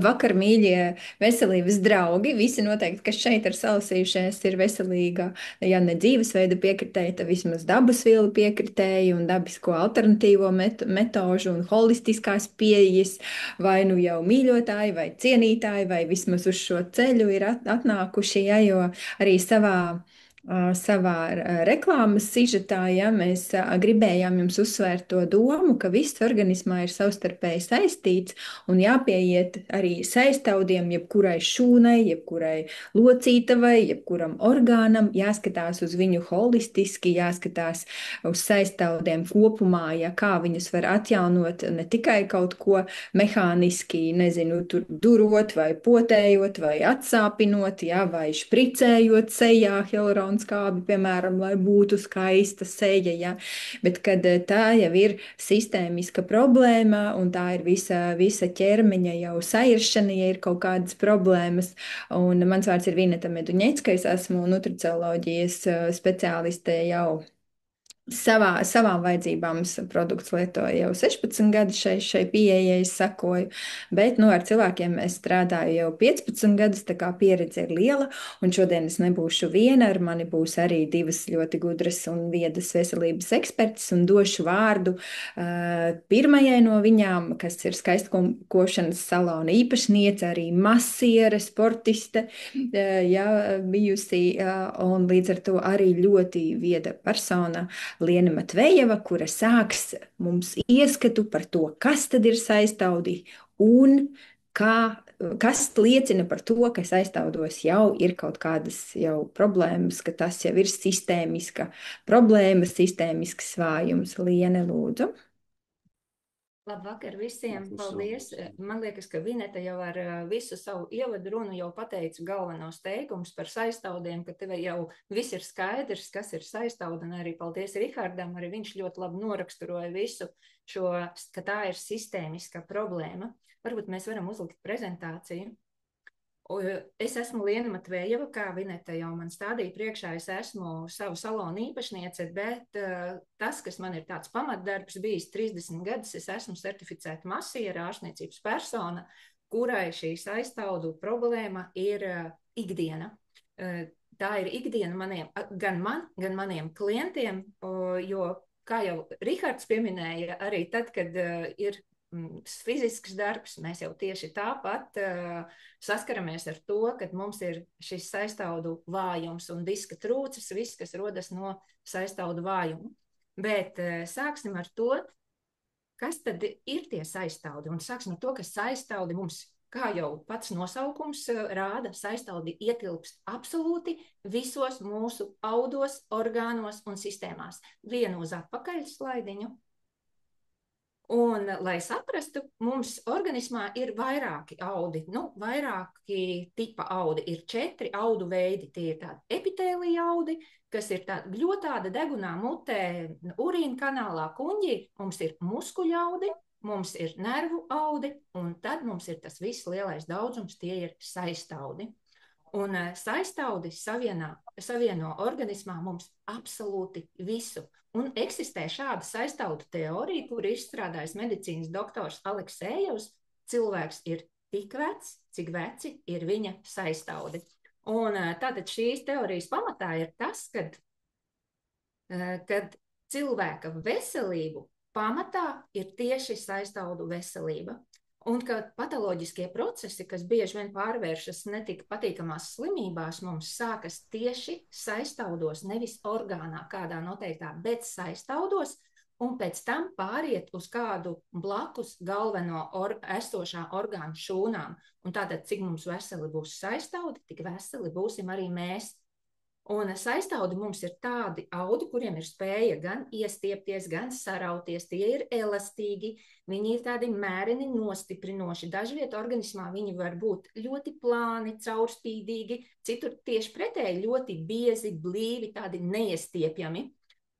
Vakar, mīļie veselības draugi, visi noteikti, kas šeit ir salasījušies, ir veselīga, ja ne dzīvesveida piekritēji, tad vismaz dabas vielu piekritēji un dabisko alternatīvo metožu un holistiskās pieejas, vai nu jau mīļotāji, vai cienītāji, vai vismaz uz šo ceļu ir atnākuši, ja, jo arī savā reklāmas sižetā, ja mēs gribējām jums uzsvērt to domu, ka viss organismā ir savstarpēji saistīts un jāpieiet arī saistaudiem, jebkurai šūnai, jebkurai locītavai, jebkuram orgānam, jāskatās uz viņu holistiski, jāskatās uz saistaudiem kopumā, ja kā viņus var atjaunot ne tikai kaut ko mehāniski, nezinu, tur durot vai potējot vai atsāpinot, ja, vai špricējot sejā hialuronskābi, piemēram, lai būtu skaista seja, ja, bet kad tā jau ir sistēmiska problēma un tā ir visa ķermeņa jau sairšana, ja ir kaut kādas problēmas. Un mans vārds ir Vineta Meduņecka, es esmu nutricioloģijas speciāliste jau savām vajadzībām produkts lietoju jau 16 gadi šai pieejai sakoju, bet ar cilvēkiem es strādāju jau 15 gadus, tā kā pieredze ir liela, un šodien es nebūšu viena, ar mani būs arī divas ļoti gudras un viedas veselības ekspertas, un došu vārdu pirmajai no viņām, kas ir skaistkošanas salona īpašniece, arī masiere, sportiste, jā, bijusi, un līdz ar to arī ļoti vieda persona. Liena Matvejeva, kura sāks mums ieskatu par to, kas tad ir saistaudi un kas liecina par to, ka saistaudos jau ir kaut kādas jau problēmas, ka tas jau ir sistēmiska problēma, sistēmisks vājums. Liene, lūdzu. Labvakar visiem, Labvakar. paldies. Man liekas, ka Vineta jau ar visu savu ievadu runu jau pateica galvenos teikumus par saistaudiem, ka tev jau viss ir skaidrs, kas ir saistauda, un arī paldies Rihardam, arī viņš ļoti labi noraksturoja visu šo, ka tā ir sistēmiska problēma. Varbūt mēs varam uzlikt prezentāciju. Es esmu Liena Matvejeva, kā Vineta jau man stādīja priekšā, es esmu savu salonu īpašniece, bet tas, kas man ir tāds pamatdarbs bijis 30 gadus, es esmu certificēta masiera ārstniecības persona, kurai šī saistaudu problēma ir ikdiena. Tā ir ikdiena gan maniem klientiem, jo, kā jau Rihards pieminēja, arī tad, kad ir fizisks darbs, mēs jau tieši tāpat saskaramies ar to, ka mums ir šis saistaudu vājums un diska trūcis, viss, kas rodas no saistaudu vājuma. Bet sāksim ar to, kas tad ir tie saistaudi, un sāksim ar to, ka saistaudi mums, kā jau pats nosaukums rāda, saistaudi ietilpst absolūti visos mūsu audos, orgānos un sistēmās. Vienu uz atpakaļ slaidiņu. Un, lai saprastu, mums organismā ir vairāki audi, vairāki tipa audi. Ir 4 audu veidi. Tie ir tādi epitēlija audi, kas ir tāda gļotāda degunā mutē, urīna kanālā kuņģī. Mums ir muskuļu audi, mums ir nervu audi, un tad mums ir tas viss lielais daudzums, tie ir saistaudi. Un saistaudi savieno organismā mums absolūti visu. Un eksistē šāda saistaudu teorija, kur izstrādājis medicīnas doktors Aleksējevs. Cilvēks ir tik vecs, cik veci ir viņa saistaudi. Un tātad šīs teorijas pamatā ir tas, kad cilvēka veselību pamatā ir tieši saistaudu veselība. Un ka patoloģiskie procesi, kas bieži vien pārvēršas netik patīkamās slimībās, mums sākas tieši saistaudos, nevis orgānā kādā noteiktā, bet saistaudos, un pēc tam pāriet uz kādu blakus galveno esošā orgānu šūnām. Un tātad, cik mums veseli būs saistaudi, tik veseli būsim arī mēs. Un saistaudi mums ir tādi audi, kuriem ir spēja gan iestiepties, gan sarauties. Tie ir elastīgi, viņi ir tādi mērini, nostiprinoši. Dažviet organismā viņi var būt ļoti plāni, caurspīdīgi, citur tieši pretēji ļoti biezi, blīvi, tādi neiestiepjami.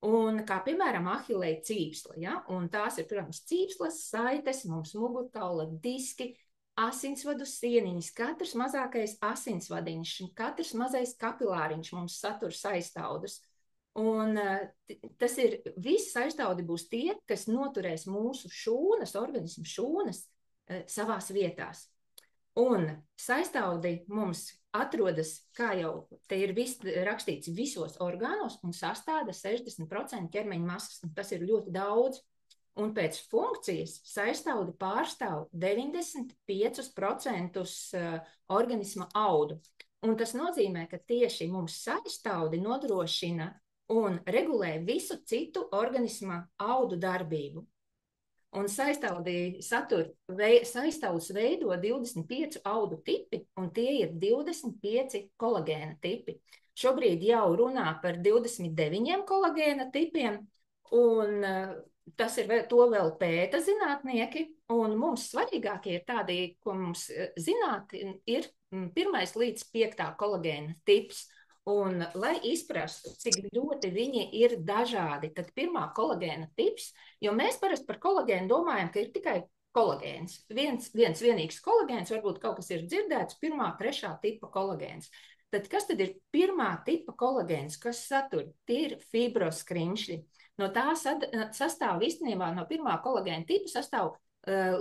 Un kā piemēram ahilēja cīpsla, ja? Un tās ir, protams, cīpslas, saites, mums mugurkaula diski, asinsvadu sieniņas, katrs mazākais asinsvadiņš, katrs mazais kapilāriņš mums satur saistaudus. Un tas ir, visi saistaudi būs tie, kas noturēs mūsu šūnas, organismu šūnas savās vietās. Un saistaudi mums atrodas, kā jau te ir rakstīts, visos orgānos un sastāda 60% ķermeņa masas. Tas ir ļoti daudz. Un pēc funkcijas saistaudi pārstāv 95% organisma audu. Un tas nozīmē, ka tieši mums saistaudi nodrošina un regulē visu citu organisma audu darbību. Un saistaudus veido 25 audu tipi, un tie ir 25 kolagēna tipi. Šobrīd jau runā par 29 kolagēna tipiem, un to vēl pēta zinātnieki, un mums svarīgākie ir tādi, ko mums zināt, ir 1. līdz 5. kolagēna tips. Un, lai izprastu, cik ļoti viņi ir dažādi, tad 1. kolagēna tips, jo mēs parasti par kolagēnu domājam, ka ir tikai kolagēns. Viens vienīgs kolagēns, varbūt kaut kas ir dzirdēts, 1., 3. tipa kolagēns. Tad kas tad ir 1. tipa kolagēns, kas satur? Tie ir fibroskrimšļi. No tā sastāv īstenībā no 1. kolagēna tipa sastāv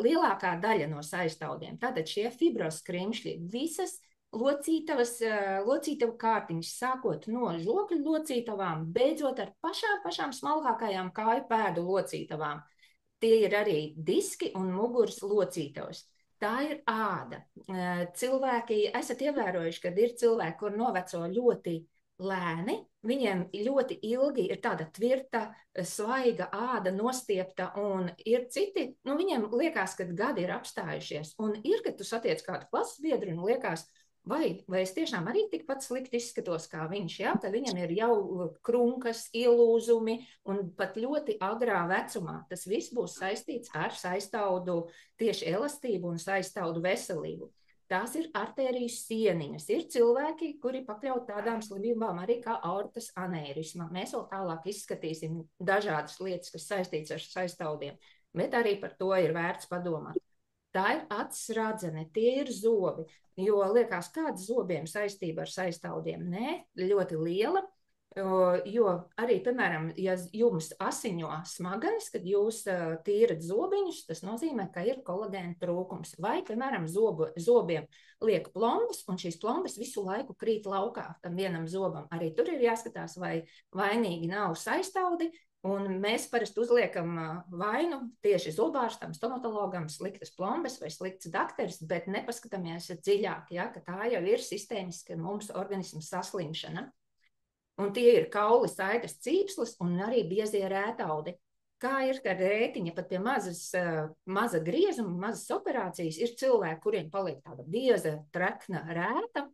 lielākā daļa no saistaudiem. Tātad šie fibroskrimšļi visas locītavu kārtiņas, sākot no žokļu locītavām, beidzot ar pašām smalkākajām kāju pēdu locītavām. Tie ir arī diski un muguras locītavas. Tā ir āda. Cilvēki, esat ievērojuši, kad ir cilvēki, kur noveco ļoti lēni, viņiem ļoti ilgi ir tāda tvirta, svaiga āda nostiepta, un ir citi, viņiem liekas, ka gadi ir apstājušies, un ir, kad tu satiec kādu klases biedru un liekas, vai es tiešām arī tikpat slikti izskatos kā viņš, ja? Kad viņam ir jau krunkas, ielūzumi un pat ļoti agrā vecumā. Tas viss būs saistīts ar saistaudu tieši elastību un saistaudu veselību. Tās ir artēriju sieniņas. Ir cilvēki, kuri pakļaut tādām slimībām arī kā aortas aneirisma. Mēs vēl tālāk izskatīsim dažādas lietas, kas saistīts ar saistaudiem, bet arī par to ir vērts padomāt. Tā ir acis radzene, tie ir zobi, jo liekas, kāda zobiem saistība ar saistaudiem? Nē, ļoti liela, jo arī, piemēram, ja jums asiņo smadzenes, kad jūs tīrat zobiņus, tas nozīmē, ka ir kolagēna trūkums. Vai, piemēram, zobiem liek plombas, un šīs plombas visu laiku krīt laukā tam vienam zobam. Arī tur ir jāskatās, vai vainīgi nav saistaudi. Un mēs parasti uzliekam vainu tieši zobārstam, stomatologam, sliktas plombas vai slikts dakteris, bet nepaskatāmies dziļāk, ja, ka tā jau ir sistēmiska mums organisma saslimšana. Un tie ir kauli, saites, cīpslas un arī biezie rētaudi. Kā ir, kad rētiņa pat pie maza griezuma, mazas operācijas, ir cilvēki, kuriem paliek tāda bieza, trekna rēta,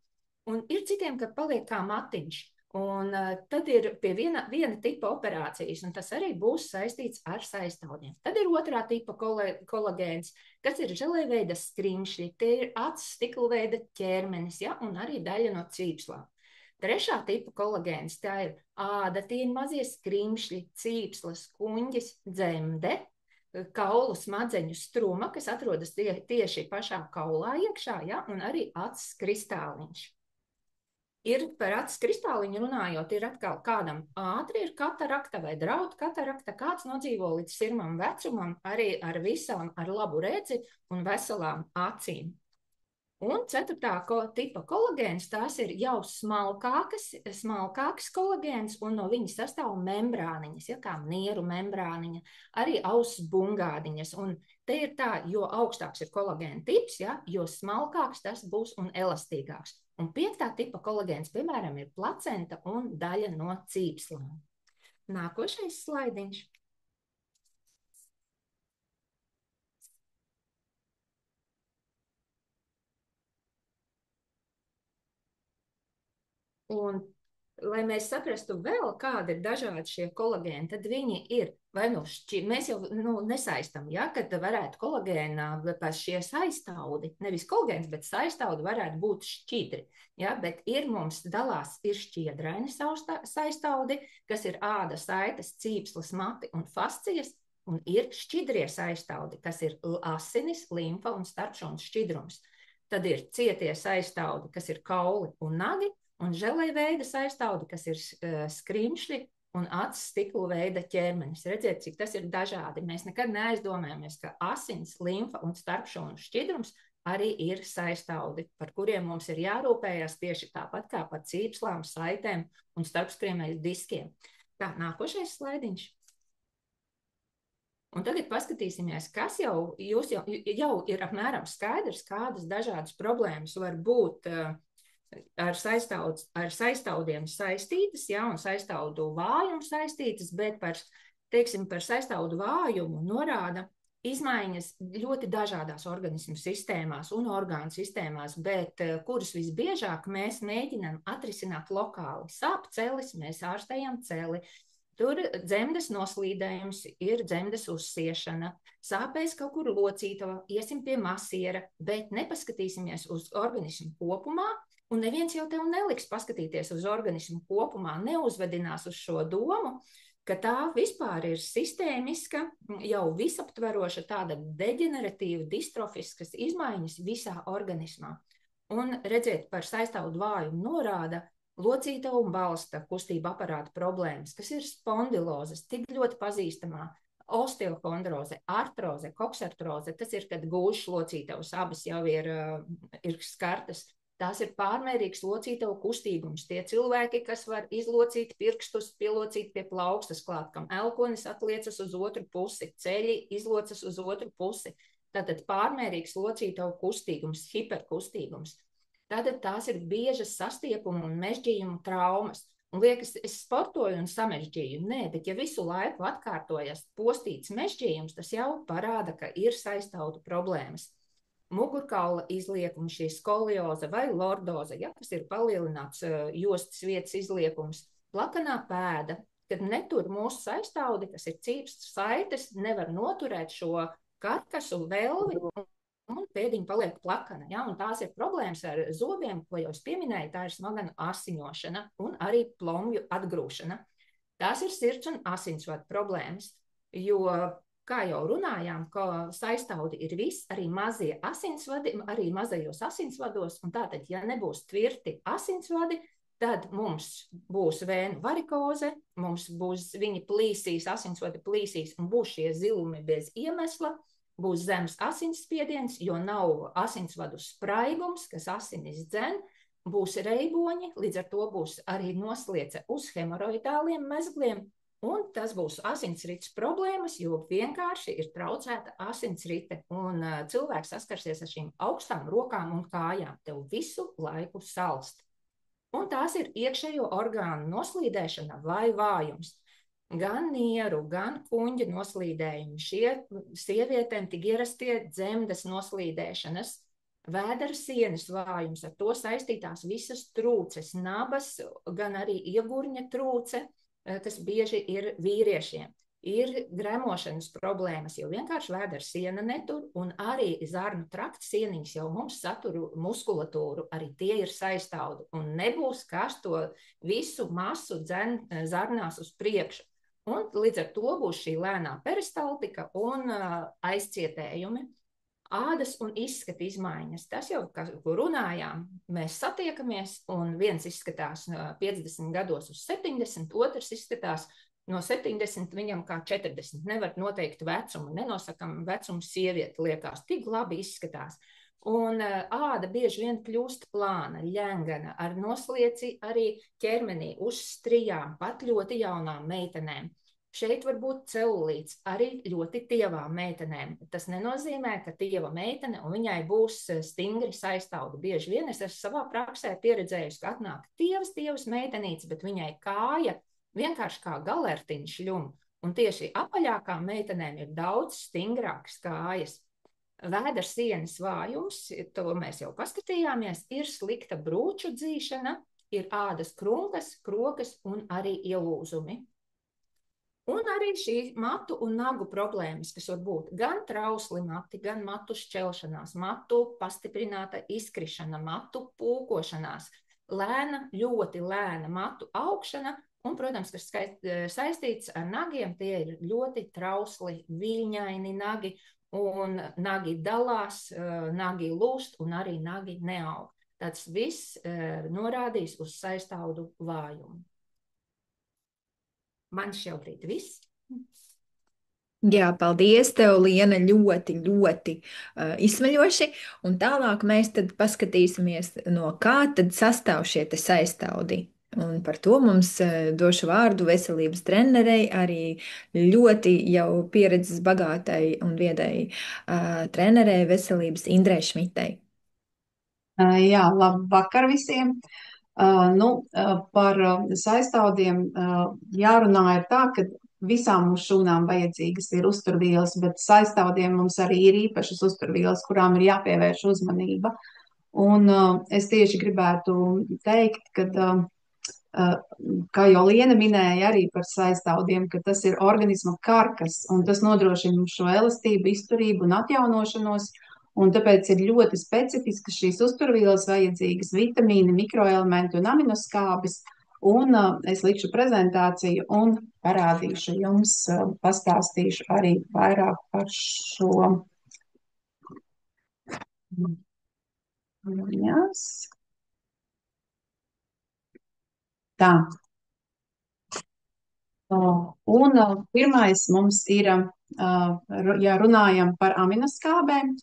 un ir citiem, kad paliek kā matiņš. Un tad ir pie viena tipa operācijas, un tas arī būs saistīts ar saistaudiem. Tad ir 2. tipa kolagēns, kas ir želejveida skrimšļi, tie ir acis stiklveida ķermenis, ja, un arī daļa no cīpslām. 3. tipa kolagēns, tā ir āda, tie ir mazie skrimšļi, cīpslas, kuņģis, dzemde, kaulu smadzeņu struma, kas atrodas tieši pašā kaulā iekšā, ja, un arī acis kristāliņš. Ir par acis kristāliņu runājot, ir atkal kādam ātri ir katarakta vai draud katarakta, kāds nodzīvo līdz 1. vecumam arī ar visām, ar labu redzi un veselām acīm. Un 4. tipa kolagēns, tās ir jau smalkāks kolagēns, un no viņa sastāv membrāniņas, ja, kā nieru membrāniņa, arī auss bungādiņas. Un te ir tā, jo augstāks ir kolagēna tips, ja, jo smalkāks tas būs un elastīgāks. Un 5. tipa kolagēns, piemēram, ir placenta un daļa no cīpslām. Nākošais slaidiņš. Un, lai mēs saprastu vēl, kādi ir dažādi šie kolagēni, tad viņi ir vai mēs jau nesaistam, ja, kad varētu kolagēna pēc šie saistaudi, nevis kolagēns, bet saistaudi varētu būt šķidri, ja, bet mums dalās ir šķiedraini saistaudi, kas ir āda, saites, cīpslas, mati un fascijas, un ir šķidrie saistaudi, kas ir asinis, limfa un starpšūnas šķidrums. Tad ir cietie saistaudi, kas ir kauli un nagi, un želejveida saistaudi, kas ir skrimšļi un acis stikla veida ķermenis. Redziet, cik tas ir dažādi. Mēs nekad neaizdomājamies, ka asins, limfa un starpšūnu šķidrums arī ir saistaudi, par kuriem mums ir jārūpējas tieši tāpat kā par cīpslām, saitēm un starpskriemeļu diskiem. Tā, nākošais slaidiņš. Un tagad paskatīsimies, kas jau ir apmēram skaidrs, kādas dažādas problēmas var būt ar saistaudiem saistītas, ja, un saistaudu vājumu saistītas, bet par saistaudu vājumu norāda izmaiņas ļoti dažādās organismu sistēmās un orgānu sistēmās, bet kuras visbiežāk mēs mēģinām atrisināt lokāli. Sāp celis, mēs ārstējam celi. Tur dzemdes noslīdējums, ir dzemdes uzsiešana, sāpēs kaut kur locītava, iesim pie masiera, bet nepaskatīsimies uz organismu kopumā, un neviens jau tev neliks paskatīties uz organismu kopumā, neuzvedinās uz šo domu, ka tā vispār ir sistēmiska, jau visaptveroša tāda deģeneratīva, distrofiskas izmaiņas visā organismā. Un redziet, par saistaudu vājumu norāda locīta un balsta kustība aparāta problēmas, kas ir spondilozes, tik ļoti pazīstamā, osteohondroze, artroze, koksartroze, tas ir, kad gūžas locītavas, abas jau ir skartas. Tās ir pārmērīgs locītavu kustīgums. Tie cilvēki, kas var izlocīt pirkstus, pielocīt pie plaukstas klāt, kam elkonis atliecas uz otru pusi, ceļi izlocas uz otru pusi. Tātad pārmērīgs locītavu kustīgums, hiperkustīgums. Tātad tās ir biežas sastiepumu un mežģījumu traumas. Un liekas, es sportoju un samežģīju. Nē, bet ja visu laiku atkārtojas postīts mežģījums, tas jau parāda, ka ir saistaudu problēmas. Mugurkaula izliekums, šī skolioze vai lordoze, ja, kas ir palielināts jostas vietas izliekums, plakanā pēda, kad netur mūsu saistaudi, kas ir cīpsts saites, nevar noturēt šo karkasu velvi, un pēdiņa paliek plakana. Ja? Un tās ir problēmas ar zobiem, ko jau es pieminēju, tā ir smaganu asiņošana un arī plomju atgrūšana. Tās ir sirds un asinsvadu problēmas, jo, kā jau runājām, ka saistaudi ir viss, arī mazie asinsvadi, arī mazajos asinsvados, un tātad, ja nebūs tvirti asinsvadi, tad mums būs vēnu varikoze, mums būs viņi plīsīs, asinsvadi plīsīs, un būs šie zilumi bez iemesla, būs zems asinsspiediens, jo nav asinsvadu spraigums, kas asinis dzen, būs reiboņi, līdz ar to būs arī nosliece uz hemoroidāliem mezgliem, un tas būs asinsrites problēmas, jo vienkārši ir traucēta asinsrite, un cilvēks saskarsies ar šīm augstām rokām un kājām, tev visu laiku salst. Un tās ir iekšējo orgānu noslīdēšana vai vājums. Gan nieru, gan kuņģa noslīdējumi, šie sievietēm tik ierastie dzemdes noslīdēšanas, vēdera sienas vājums, ar to saistītās visas trūces, nabas, gan arī iegurņa trūce, kas bieži ir vīriešiem. Ir gremošanas problēmas, jo vienkārši vēdera siena netur, un arī zarnu trakta sieniņas jau mums satur muskulatūru, arī tie ir saistaudi, un nebūs, kas to visu masu dzen zarnās uz priekšu. Un līdz ar to būs šī lēnā peristaltika un aizcietējumi. Ādas un izskata izmaiņas. Tas jau, ko runājām, mēs satiekamies, un viens izskatās 50 gados uz 70, otrs izskatās no 70 viņam kā 40. Nevar noteikt vecumu, nenosakam vecumu sievieti, liekas, tik labi izskatās. Un āda bieži vien kļūst plāna, ļengana, ar noslieci arī ķermenī uz strijām, pat ļoti jaunām meitenēm. Šeit var būt celulīts arī ļoti tievām meitenēm. Tas nenozīmē, ka tieva meitene un viņai būs stingri saistaudi. Bieži vien es esmu savā praksē pieredzējusi, ka atnāk tievas meitenītes, bet viņai kāja vienkārši kā galertiņš ļum. Un tieši apaļākām meitenēm ir daudz stingrākas kājas. Vēdera sienas vājums, to mēs jau paskatījāmies, ir slikta brūču dzīšana, ir ādas krunkas, krokas un arī ielūzumi. Un arī šī matu un nagu problēmas, kas var būt gan trausli mati, gan matu šķelšanās, matu pastiprināta izkrišana, matu pūkošanās, lēna, ļoti lēna matu augšana, un, protams, kas saistīts ar nagiem, tie ir ļoti trausli, viļņaini nagi, un nagi dalās, nagi lūst un arī nagi neaug. Tas viss norādīs uz saistaudu vājumu. Man šobrīd viss. Jā, paldies tev, Liena, ļoti, ļoti izsmeļoši. Un tālāk mēs tad paskatīsimies, no kā tad sastāv šie te saistaudi. Un par to mums došu vārdu veselības trenerei, arī ļoti jau pieredzes bagātai un viedai trenerei veselības Indrei Šmitei. Jā, labvakar visiem. Par saistaudiem jārunā ir tā, ka visām mūsu šūnām vajadzīgas ir uzturvielas, bet saistaudiem mums arī ir īpašas uzturvielas, kurām ir jāpievērš uzmanība. Un es tieši gribētu teikt, ka, kā jau Liena minēja arī par saistaudiem, ka tas ir organisma karkas, un tas nodrošina mums šo elastību, izturību un atjaunošanos. Un tāpēc ir ļoti specifiskas šīs uzturvielas vajadzīgas, vitamīni, mikroelementi un aminoskābes. Un es likšu prezentāciju un parādīšu jums, pastāstīšu arī vairāk par šo. Yes. Tā. Un pirmais mums ir, ja runājam par aminoskābēm,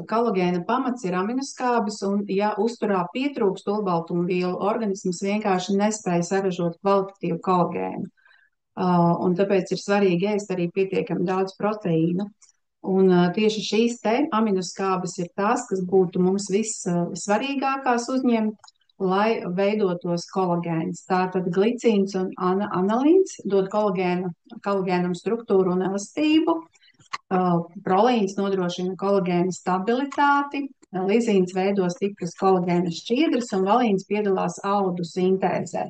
kolagēna pamats ir aminoskābes, un ja uzturā pietrūkst olbaltumvielu, organisms vienkārši nespēja saražot kvalitatīvu kolagēnu. Un tāpēc ir svarīgi ēst arī pietiekami daudz proteīnu. Un tieši šīs te aminoskābes ir tās, kas būtu mums vissvarīgākās uzņemt, lai veidotos kolagēns. Tātad glicīns un analīns dod kolagēnam struktūru un elastību. Prolīns nodrošina kolagēna stabilitāti, lizīns veido stipras kolagēna šķiedras un valīns piedalās audu sintēzē.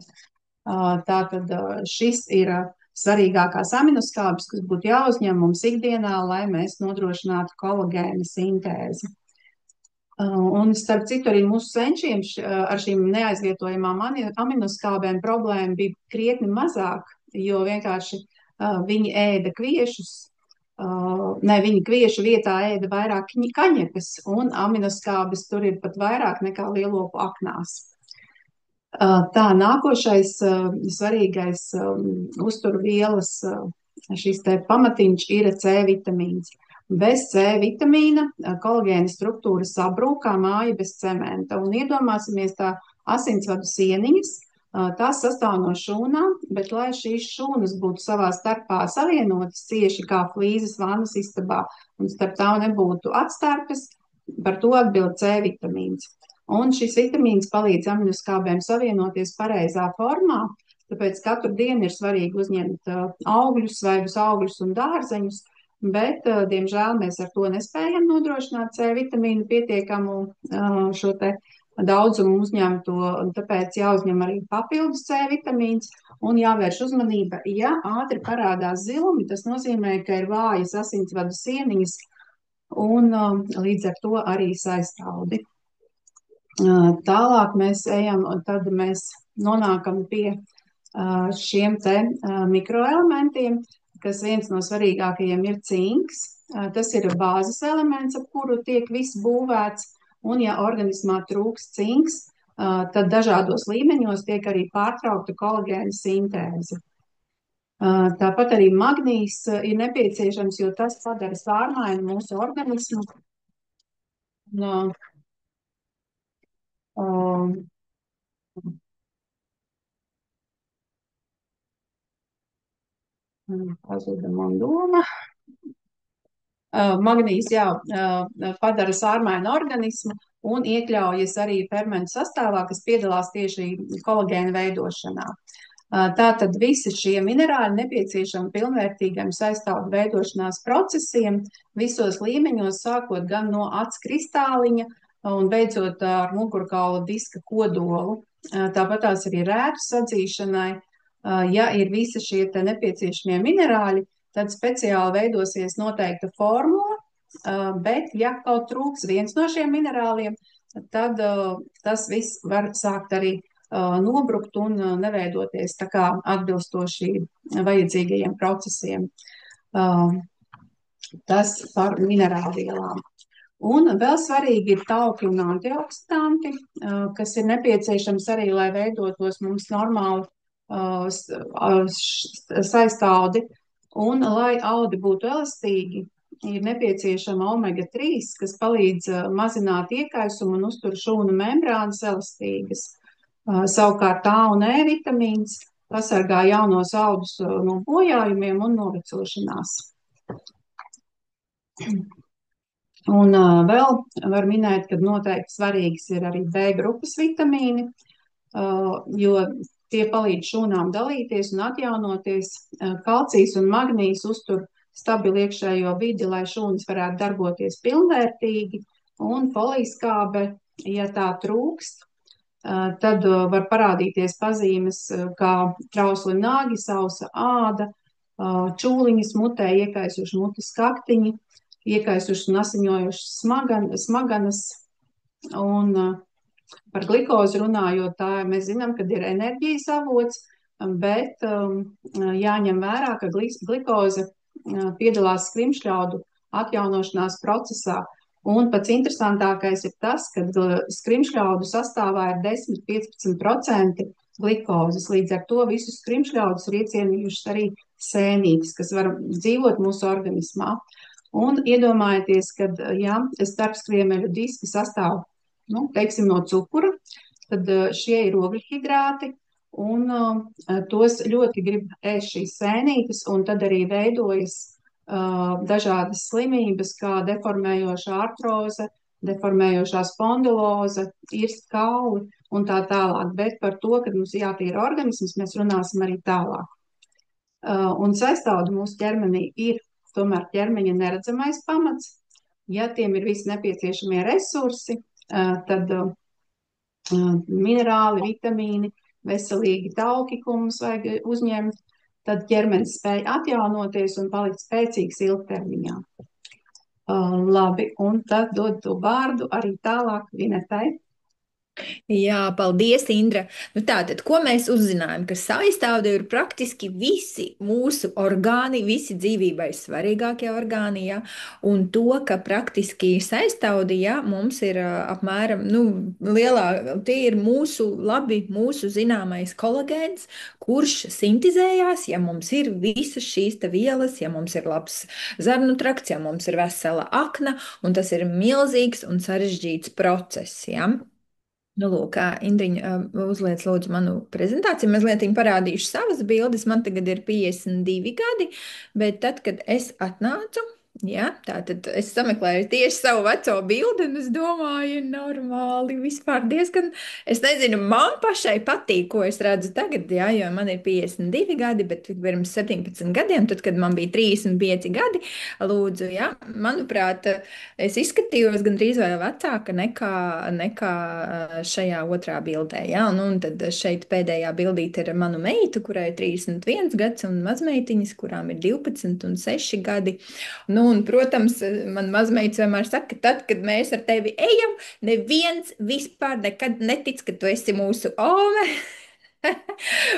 Tātad šis ir svarīgākās aminoskābes, kas būtu jāuzņem mums ikdienā, lai mēs nodrošinātu kolagēna sintēzi. Un starp citu arī mūsu senčiem ar šīm neaizvietojamām aminoskābēm problēma bija krietni mazāk, jo vienkārši viņi ēda kviešus, viņi kviešu vietā ēda vairāk kaņepes, un aminoskābes tur ir pat vairāk nekā lielopu aknās. Tā, nākošais svarīgais uzturvielas šis te pamatiņš ir C vitamīns. Bez C vitamīna kolagēna struktūra sabrūk kā māja bez cementa. Un iedomāsimies tā asinsvadu sieniņas, tās sastāv no šūnām, bet lai šīs šūnas būtu savā starpā savienotas cieši kā flīzes vannas istabā un starp tām nebūtu atstarpes, par to atbild C vitamīns. Un šis vitamīns palīdz aminoskābēm savienoties pareizā formā, tāpēc katru dienu ir svarīgi uzņemt augļus, svaigus augļus un dārzeņus, bet, diemžēl, mēs ar to nespējam nodrošināt C vitamīnu pietiekamu šo te daudzumu uzņemto, un tāpēc jāuzņem arī papildus C vitamīns un jāvērš uzmanība, ja ātri parādās zilumi, tas nozīmē, ka ir vājas asinsvadu sieniņas un līdz ar to arī saistaudi. Tālāk mēs ejam, un tad mēs nonākam pie šiem te mikroelementiem, kas viens no svarīgākajiem ir cinks. Tas ir bāzes elements, ap kuru tiek viss būvēts, un ja organismā trūks cinks, tad dažādos līmeņos tiek arī pārtraukta kolagēna sintēze. Tāpat arī magnijs ir nepieciešams, jo tas padara sārmainu mūsu organismu. Pazuda man doma. Magnijs padara sārmainu organismu un iekļaujas arī fermentu sastāvā, kas piedalās tieši kolagēna veidošanā. Tātad visi šie minerāli nepieciešami pilnvērtīgiem saistaudu veidošanās procesiem visos līmeņos, sākot gan no acs kristāliņa un beidzot ar mugurkaula diska kodolu. Tāpat tās arī rētu sadzīšanai. Ja ir visi šie te nepieciešamie minerāļi, tad speciāli veidosies noteikta formula, bet ja kaut trūks viens no šiem minerāliem, tad tas viss var sākt arī nobrukt un neveidoties tā kā atbilstoši vajadzīgajiem procesiem. Tas par minerālvielām. Un vēl svarīgi ir tauki un antioksidanti, kas ir nepieciešams arī, lai veidotos mums normāli saistaudi. Un, lai audi būtu elastīgi, ir nepieciešama omega-3, kas palīdz mazināt iekaisumu un uztur šūnu membrānas elastīgas. Savukārt A un E vitamīns pasargā jaunos audus no bojājumiem un novecošanās. Un vēl var minēt, ka noteikti svarīgs ir arī B grupas vitamīni, jo tie palīdz šūnām dalīties un atjaunoties. Kalcijs un magnijs uztur stabilu iekšējo vidi, lai šūnas varētu darboties pilnvērtīgi, un folijskābe, ja tā trūkst, tad var parādīties pazīmes kā trausli nagi, sausa āda, čūliņas mutē, iekaisuši mutes kaktiņi, iekaisušas un asiņojušas smaganas. Un par glikozi runājot, tā mēs zinām, ka ir enerģijas avots, bet jāņem vērā, ka glikoze piedalās skrimšļaudu atjaunošanās procesā. Un pats interesantākais ir tas, ka skrimšļaudu sastāvā ir 10–15% glikozes. Līdz ar to visus skrimšļaudus ir iecienījušas arī sēnītes, kas var dzīvot mūsu organismā. Un iedomājieties, ka starpskriemeļu diski sastāv, teiksim, no cukura, tad šie ir ogļhidrāti, un tos ļoti grib ēst šīs sēnītes, un tad arī veidojas dažādas slimības, kā deformējošā artroze, deformējošā spondiloze, irst kauli un tā tālāk. Bet par to, kad mums jātīra organisms, mēs runāsim arī tālāk. Un saistaudu mūsu ķermenī ir tomēr ķermeņa neredzamais pamats. Ja tiem ir visi nepieciešamie resursi, tad minerāli, vitamīni, veselīgi tauki, ko mums vajag uzņemt, tad ķermenis spēj atjaunoties un palikt spēcīgs ilgtermiņā. Labi, un tad dodu vārdu arī tālāk Vinetai. Jā, paldies, Indra. Tātad, ko mēs uzzinājām? Ka saistāvde ir praktiski visi mūsu orgāni, visi dzīvībai svarīgākie orgāni, ja? Un to, ka praktiski saistāvde, ja, mums ir apmēram, tie ir mūsu zināmais kolagēns, kurš sintizējās, ja mums ir visas šīs te vielas, ja mums ir labs zarnu trakts, ja mums ir vesela akna, un tas ir milzīgs un sarežģīts process, ja? Lūk, Indriņa, uzliec lūdzu manu prezentāciju. Mazliet parādīšu savas bildes. Man tagad ir 52 gadi, bet tad, kad es atnācu, tātad es sameklēju tieši savu veco bildi, un es domāju, normāli, vispār diezgan, es nezinu, man pašai patīk, ko es redzu tagad, jo man ir 52 gadi, bet pirms 17 gadiem, tad, kad man bija 35 gadi, lūdzu, manuprāt, es izskatījos gandrīz vēl vecāka nekā šajā otrā bildē, un tad šeit pēdējā bildīte ir manu meitu, kurai ir 31 gads, un mazmeitiņas, kurām ir 12 un 6 gadi. Un, protams, man mazmeits vienmēr saka, tad, kad mēs ar tevi ejam, neviens vispār nekad netic, ka tu esi mūsu ome.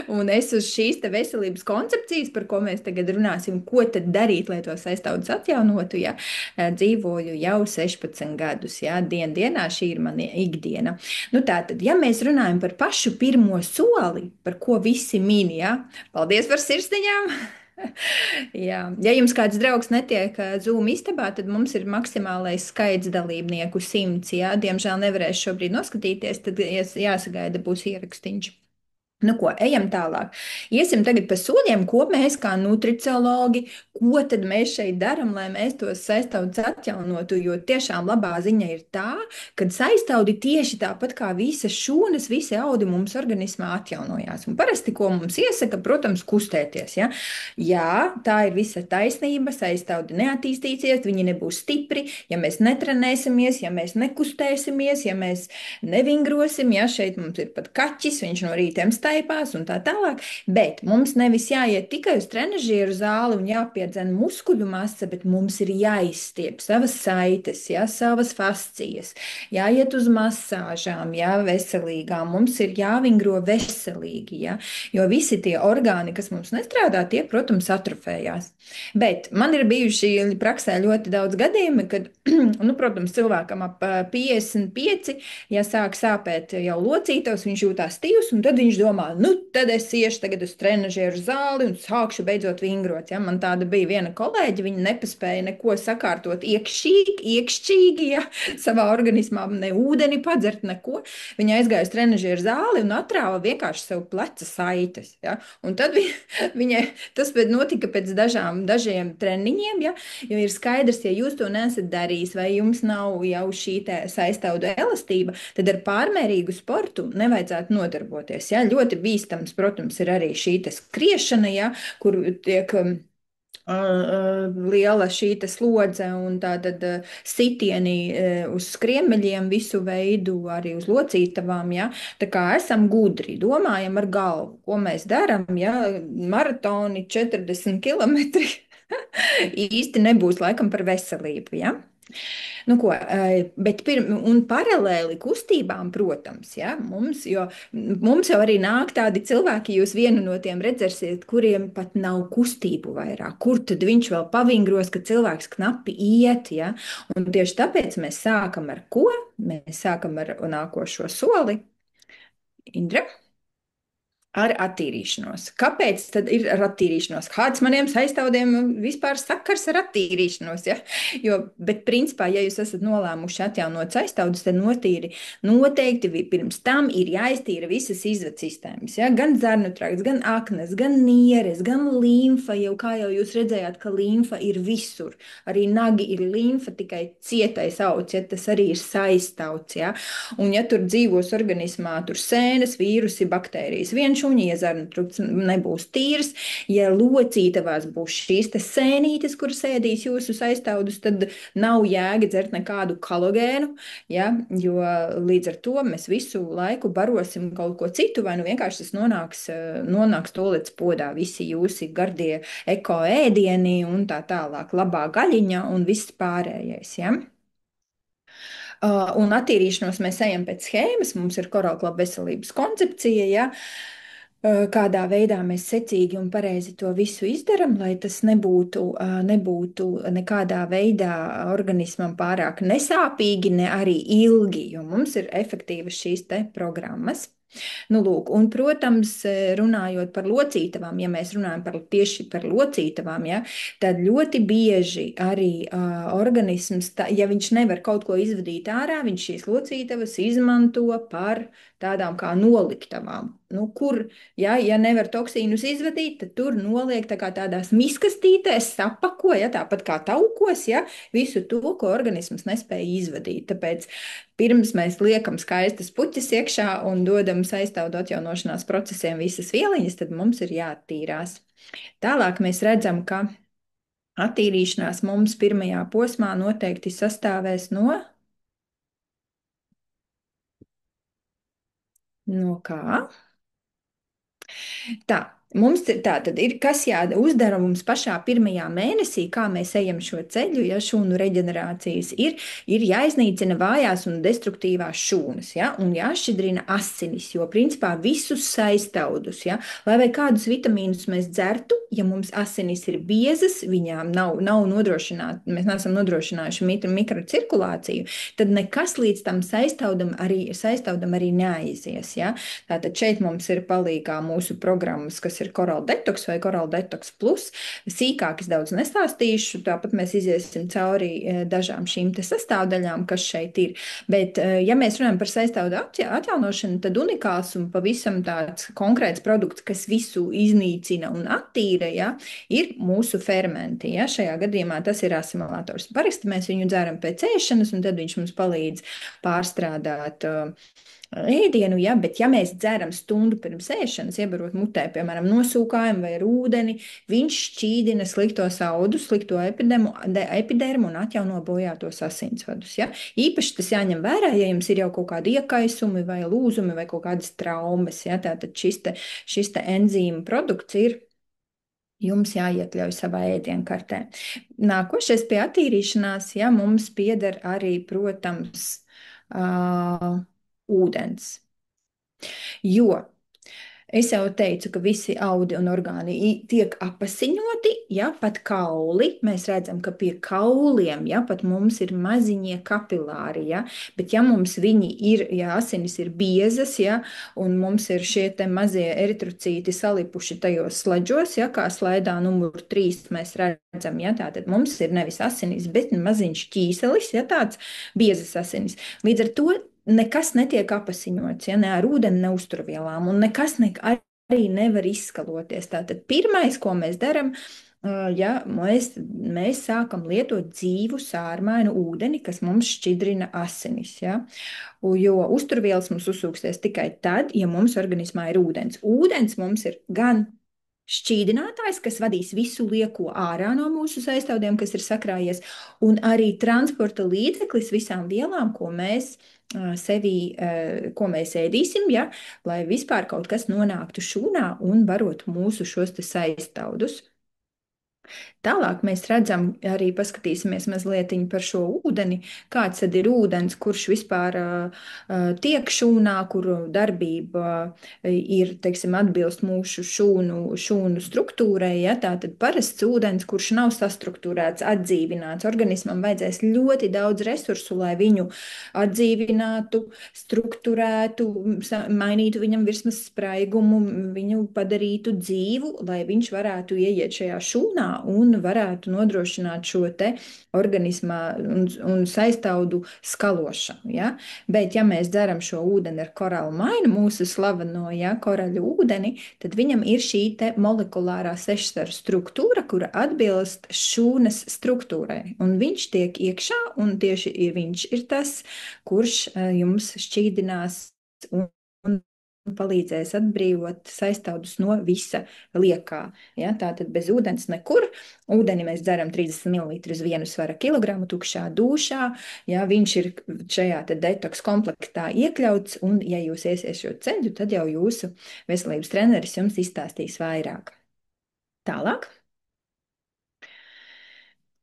Un es uz šīs te veselības koncepcijas, par ko mēs tagad runāsim, ko tad darīt, lai to saistāvdes atjaunotu, dzīvoju jau 16 gadus, dienā šī ir mana ikdiena. Tātad, ja mēs runājam par pašu pirmo soli, par ko visi min, paldies par sirsniņām! Jā. Ja jums kāds draugs netiek Zoom istabā, tad mums ir maksimālais skaits dalībnieku 100. Diemžēl nevarēšu šobrīd noskatīties, tad jāsagaida būs ierakstīns. Ko, ejam tālāk. Iesim tagad pa soļiem, ko mēs kā nutriciologi, ko tad mēs šeit daram, lai mēs tos saistāvdes atjaunotu, jo tiešām labā ziņa ir tā, ka saistāvdi tieši tāpat kā visas šūnas, visi audi mums organismā atjaunojās. Un parasti, ko mums iesaka, protams, kustēties, Jā, tā ir visa taisnība, saistāvdi neattīstīsies, viņi nebūs stipri, ja mēs netrenēsimies, ja mēs nekustēsimies, ja mēs nevingrosim, šeit mums ir pat kaķis, viņš no rītiem staipās un tā tālāk, bet mums nevis jāiet tikai uz trenažieru zāli un jāpiedzen muskuļu masa, bet mums ir jāizstiep savas saites, savas fascijas, jāiet uz masāžām, veselīgām, mums ir jāvingro veselīgi, jo visi tie orgāni, kas mums nestrādā, tie, protams, atrofējās. Bet man ir bijuši praksē ļoti daudz gadījumi, kad, protams, cilvēkam ap 55, ja sāk sāpēt jau locītos, viņš jūtās stīvs, un tad viņš domā, domā, nu, tad es iešu tagad uz trenažieru zāli un sākšu beidzot vingrot. Ja? Man tāda bija viena kolēģe, viņa nepaspēja neko sakārtot iekšķīgi, ja? Savā organismā, ne ūdeni padzert, neko. Viņa aizgāja uz trenažieru zāli un atrāva vienkārši sev pleca saites. Ja? Un tad viņai tas notika pēc dažiem treniņiem, ja? Jo ir skaidrs, ja jūs to nesat darījis vai jums nav jau šī saistaudu elastība, tad ar pārmērīgu sportu nevajadzētu nodarboties. Ja? Ļoti bīstams, protams, ir arī šī skriešana, ja? Kur tiek liela šī slodze un tātad sitieni uz skriemeļiem visu veidu, arī uz locītavām, ja? Tā kā esam gudri, domājam ar galvu, ko mēs darām, ja? Maratoni 40 kilometri īsti nebūs laikam par veselību, ja? Nu, ko, bet un paralēli kustībām, protams, ja, mums jau arī nāk tādi cilvēki, jūs vienu no tiem redzēsiet, kuriem pat nav kustību vairāk. Kur tad viņš vēl pavingros, ka cilvēks knapi iet, ja? Un tieši tāpēc mēs sākam ar ko? Mēs sākam ar nākošo soli. Indra? Ar attīrīšanos. Kāpēc tad ir ar attīrīšanos? Kāds maniem saistāvdiem vispār sakars ar attīrīšanos? Ja? Bet principā, ja jūs esat nolēmuši atjaunot saistāvdus, tad noteikti pirms tam ir jāiztīra visas izvedes sistēmas. Ja? Gan zarnu trakts, gan aknas, gan nieres, gan līmfa. Jau kā jau jūs redzējāt, ka līmfa ir visur. Arī nagi ir līmfa, tikai cietais auts, ja? Tas arī ir saistāvds. Ja? Un ja tur dzīvos organismā, tur sēnes, vīrusi, baktērijas, ja zarnu trukts nebūs tīrs, ja locītavās būs šīs sēnītes, kuras ēdīs jūsu saistāvdus, tad nav jēga dzert nekādu kolagēnu, ja, jo līdz ar to mēs visu laiku barosim kaut ko citu, vai nu vienkārši tas nonāks tolets podā, visi jūsi gardie eko ēdieni un tā tālāk, labā gaļiņa un viss pārējais, ja. Un attīrīšanos mēs ejam pēc schēmas, mums ir Koralklaba veselības koncepcija, ja, kādā veidā mēs secīgi un pareizi to visu izdaram, lai tas nebūtu nekādā veidā organismam pārāk nesāpīgi, ne arī ilgi, jo mums ir efektīvas šīs te programmas. Nu, lūk, un, protams, runājot par locītavām, ja mēs runājam tieši par locītavām, ja, tad ļoti bieži arī organisms, ja viņš nevar kaut ko izvadīt ārā, viņš šīs locītavas izmanto par tādām kā noliktavām. Nu, kur, ja nevar toksīnus izvadīt, tad tur noliek tādās miskastītēs, sapako, ja, tāpat kā taukos, ja, visu to, ko organisms nespēja izvadīt. Tāpēc pirms mēs liekam skaistas puķes iekšā un dodam saistāvdu atjaunošanās procesiem visas vieliņas, tad mums ir jāattīrās. Tālāk mēs redzam, ka attīrīšanās mums pirmajā posmā noteikti sastāvēs no kā? Tā. Mums tā tad ir, kas jāuzdara mums pašā pirmajā mēnesī, kā mēs ejam šo ceļu, ja šūnu reģenerācijas ir jāiznīcina vājās un destruktīvās šūnas, ja, un jāšķidrina asinis, jo principā visus saistāvdus, ja, lai vai kādus vitamīnus mēs dzertu, ja mums asinis ir biezas, viņām nav nodrošināta, mēs neesam nodrošinājuši mikrocirkulāciju, tad nekas līdz tam saistāvdam arī neaizies, ja. Tātad šeit mums ir palīgā mūsu programmas, kas ir Coral Detox vai Coral Detox Plus. Sīkāk es daudz nestāstīšu, tāpat mēs iziesim cauri dažām šīm te sastāvdaļām, kas šeit ir. Bet, ja mēs runājam par saistāvdu atjaunošanu, tad unikāls un pavisam tāds konkrēts produkts, kas visu iznīcina un attīra, ja, ir mūsu fermenti. Ja. Šajā gadījumā tas ir asimilators. Parasti mēs viņu dzeram pēc ēšanas, un tad viņš mums palīdz pārstrādāt ēdienu, ja, bet ja mēs dzeram stundu pirms ēšanas, iebarot mutē, piemēram, nosūkājumu vai ar ūdeni, viņš šķīdina slikto saudu, slikto epidermu un atjauno bojātos asinsvadus. Ja. Īpaši tas jāņem vērā, ja jums ir jau kaut kādi iekaisumi vai lūzumi vai kaut kādas traumas. Ja. Tātad šis te enzīmu produkts ir jums jāiekļauj savā ēdienkartē. Nākošais pie attīrīšanās, ja, mums pieder arī, protams, ūdens. Jo Es jau teicu, ka visi audi un orgāni tiek apasiņoti, ja pat kauli. Mēs redzam, ka pie kauliem, ja pat mums ir maziņie kapilāri, ja, bet ja mums viņi ir, ja asinis ir biezas, ja, un mums ir šie te mazie eritrocīti salipuši tajos slaģos, ja, kā slaidā numur 3 mēs redzam, ja, tātad mums ir nevis asinis, bet maziņš ķīselis, ja, tāds biezas asinis. Līdz ar to nekas netiek apasiņots, ja ne ar ūdeni, ne uzturvielām, un nekas arī nevar izskaloties. Tātad pirmais, ko mēs darām, ja mēs sākam lietot dzīvu sārmainu ūdeni, kas mums šķidrina asinis. Ja? Jo uzturvielas mums uzsūksies tikai tad, ja mums organismā ir ūdens. Ūdens mums ir gan šķīdinātājs, kas vadīs visu lieko ārā no mūsu saistaudiem, kas ir sakrājies, un arī transporta līdzeklis visām vielām, ko mēs ko mēs ēdīsim, ja, lai vispār kaut kas nonāktu šūnā un barotu mūsu šos te saistaudus. Tālāk mēs redzam, arī paskatīsimies mazliet par šo ūdeni, kāds tad ir ūdens, kurš vispār tiek šūnā, kuru darbība ir, teiksim, atbilst mūsu šūnu struktūrai. Ja? Tātad parasts ūdens, kurš nav sastruktūrēts, atdzīvināts. Organismam vajadzēs ļoti daudz resursu, lai viņu atdzīvinātu, strukturētu, mainītu viņam virsmas spraigumu, viņu padarītu dzīvu, lai viņš varētu ieiet šajā šūnā un varētu nodrošināt šo te organismā un saistaudu skalošanu. Ja? Bet, ja mēs dzeram šo ūdeni ar korālu mainu, mūsu slaveno koraļu ūdeni, tad viņam ir šī te molekulārā sešstaru struktūra, kura atbilst šūnas struktūrai. Un viņš tiek iekšā, un tieši viņš ir tas, kurš jums šķīdinās un palīdzēs atbrīvot saistaudus no visa liekā. Ja? Tātad bez ūdens nekur. Ūdeni mēs dzeram 30 ml uz 1 svara kilogramu tukšā dūšā. Ja? Viņš ir šajā detoks komplektā iekļauts, un ja jūs iesiet šo ceļu, tad jau jūsu veselības treneris jums izstāstīs vairāk. Tālāk.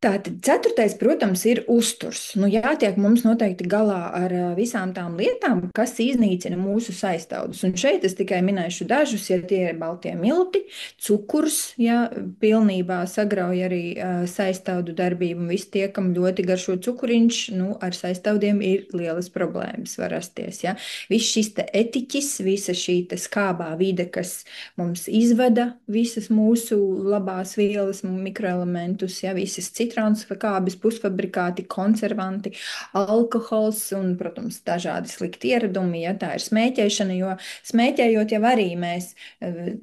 Tātad ceturtais, protams, ir uzturs. Nu, jātiek mums noteikti galā ar visām tām lietām, kas iznīcina mūsu saistaudus. Un šeit es tikai minēšu dažus, ja tie ir baltie milti, cukurs, ja pilnībā sagrauj arī saistaudu darbību. Un visi tie, kam ļoti garšo cukuriņš, nu, ar saistaudiem ir lielas problēmas var rasties. Ja? Viss šis te etiķis, visa šī te skābā vide, kas mums izvada visas mūsu labās vielas, mikroelementus, ja, visas citas citronsakābes, pusfabrikāti, konservanti, alkohols un, protams, dažādi slikti ieradumi, ja tā ir smēķēšana, jo smēķējot jau arī mēs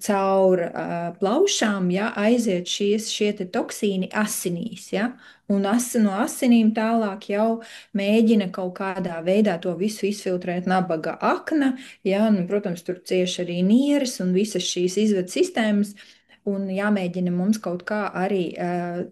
caur plaušām, ja, aiziet šie te toksīni asinīs, ja, un no asinīm tālāk jau mēģina kaut kādā veidā to visu izfiltrēt nabaga akna, ja, un, protams, tur cieši arī nieres un visas šīs izvedes sistēmas, un jāmēģina mums kaut kā arī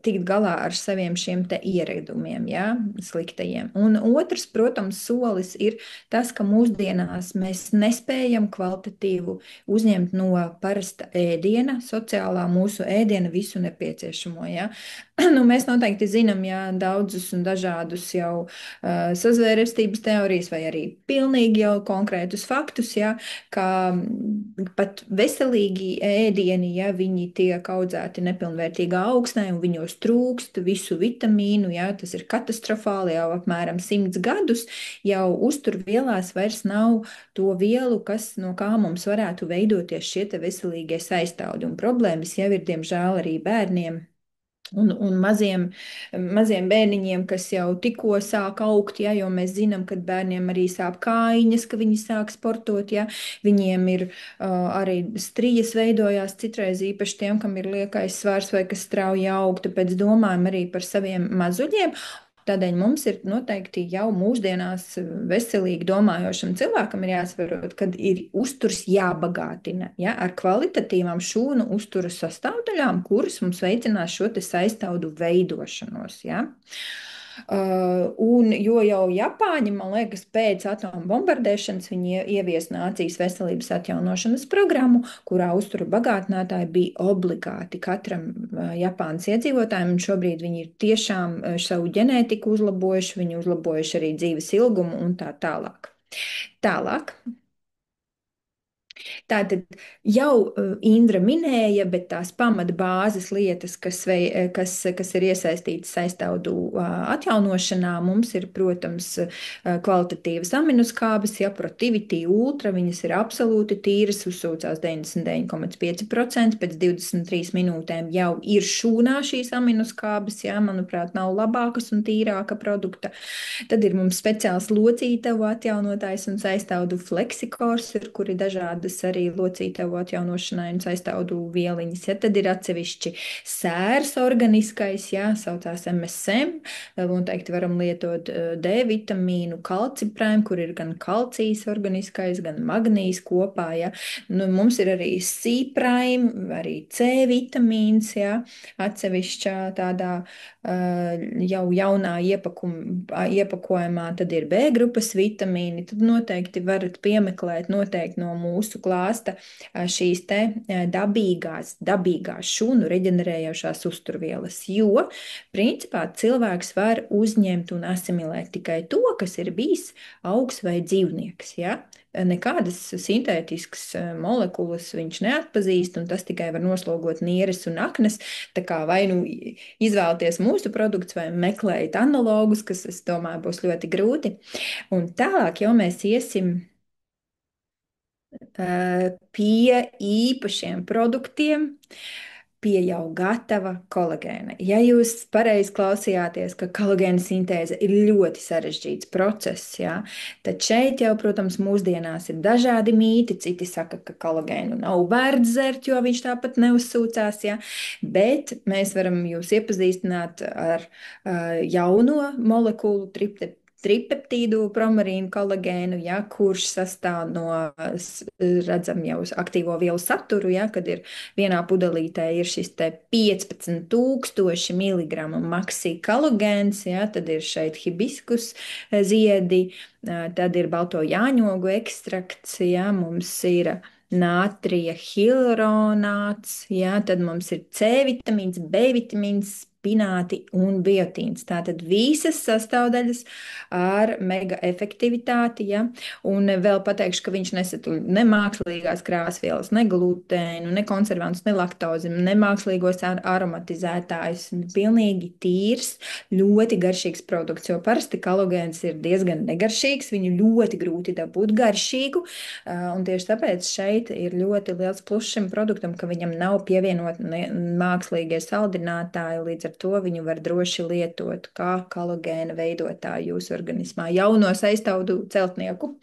tikt galā ar saviem šiem te ieradumiem, ja, sliktajiem. Un otrs, protams, solis ir tas, ka mūsdienās mēs nespējam kvalitatīvu uzņemt no parasta ēdiena, sociālā mūsu ēdiena visu nepieciešamo, ja. Nu, mēs noteikti zinām, ja, daudzus un dažādus jau sazvērestības teorijas vai arī pilnīgi jau konkrētus faktus, ja, ka pat veselīgi ēdieni, ja viņi tiek audzēti nepilnvērtīgā augsnē un viņos trūkst visu vitamīnu, ja, tas ir katastrofāli jau apmēram 100 gadus, jau uzturvielās vairs nav to vielu, no kā mums varētu veidoties šie te veselīgie saistaudi. Un problēmas jau ir, diemžēl, arī bērniem. Un maziem bērniņiem, kas jau tikko sāk augt, ja, jo mēs zinām, ka bērniem arī sāp kājiņas, ka viņi sāk sportot, ja, viņiem ir arī strijas veidojās citreiz īpaši tiem, kam ir liekais svars vai kas strauji aug, tāpēc domājam arī par saviem mazuļiem. Tādēļ mums ir noteikti jau mūsdienās veselīgi domājošam cilvēkam ir jāsaprot, kad ir uzturs jābagātina, ja, ar kvalitatīvām šūnu uztura sastāvdaļām, kuras mums veicinās šo te saistaudu veidošanos. Ja. Un jo jau Japāņi, man liekas, pēc atomu bombardēšanas viņi ievies nācijas veselības atjaunošanas programmu, kurā uztura bagātinātāji bija obligāti katram Japānas iedzīvotājiem, un šobrīd viņi ir tiešām savu ģenētiku uzlabojuši, viņi uzlabojuši arī dzīves ilgumu un tā tālāk. Tālāk. Tātad jau Indra minēja, bet tās pamata bāzes lietas, kas ir iesaistītas saistaudu atjaunošanā, mums ir, protams, kvalitatīvas aminoskābes, ja Protivity Ultra, viņas ir absolūti tīras, uzsūcās 99,5%, pēc 23 minūtēm jau ir šūnā šīs aminoskābes, ja, manuprāt, nav labākas un tīrāka produkta. Tad ir mums speciāls locītavu atjaunotājs un saistaudu fleksikors, kur ir dažādas arī locītavu atjaunošanai un saistaudu vieliņas. Ja? Tad ir atsevišķi sērs organiskais, ja, saucās MSM. Vēl noteikti varam lietot D vitamīnu, kalciprēm, kur ir gan kalcijs organiskais, gan magnījs kopā. Ja? Nu, mums ir arī C-prime, arī C vitamīns, ja? Atsevišķā tādā jau jaunā iepakojumā, tad ir B grupas vitamīni. Tad noteikti varat piemeklēt noteikti no mūsu klāsta šīs te dabīgās šūnu reģenerējošās uzturvielas, jo principā cilvēks var uzņemt un asimilēt tikai to, kas ir bijis augs vai dzīvnieks, ja? Nekādas sintētiskas molekulas viņš neatpazīst, un tas tikai var noslogot nieres un aknas. Tā kā vai nu izvēlēties mūsu produktus vai meklēt analogus, kas, es domāju, būs ļoti grūti. Un tālāk jau mēs iesim pie īpašiem produktiem, pie jau gatava kolagēna. Ja jūs pareizi klausījāties, ka kolagēna sintēze ir ļoti sarežģīts process, ja, tad šeit jau, protams, mūsdienās ir dažādi mīti. Citi saka, ka kolagēnu nav vērts dzert, jo viņš tāpat neuzsūcās, ja, bet mēs varam jūs iepazīstināt ar jauno molekulu tripeptīdu promarīnu kolagēnu, ja, kurš sastāv no, redzam jau aktīvo vielu saturu, ja, kad ir vienā pudelītē ir šis te 15,000 miligramu maksī kolagēns, ja, tad ir šeit hibiskus ziedi, tad ir balto jāņogu ekstrakts, ja, mums ir nātrija hialuronāts, ja, tad mums ir C vitamīns, B vitamīns, spināti un biotīns. Tātad visas sastāvdaļas ar mega efektivitāti, ja? Un vēl pateikšu, ka viņš nesatur ne mākslīgās krāsvielas, ne glutēnu, ne konservantus, ne laktozi, ne mākslīgos aromatizētājus. Pilnīgi tīrs, ļoti garšīgs produkts, jo parasti kolagēns ir diezgan negaršīgs, viņu ļoti grūti dabūt garšīgu, un tieši tāpēc šeit ir ļoti liels pluss šim produktam, ka viņam nav pievienot mākslīgie saldinātāji, līdz ar to viņu var droši lietot kā kolagēna veidotāju jūsu organismā, jauno saistaudu celtnieku.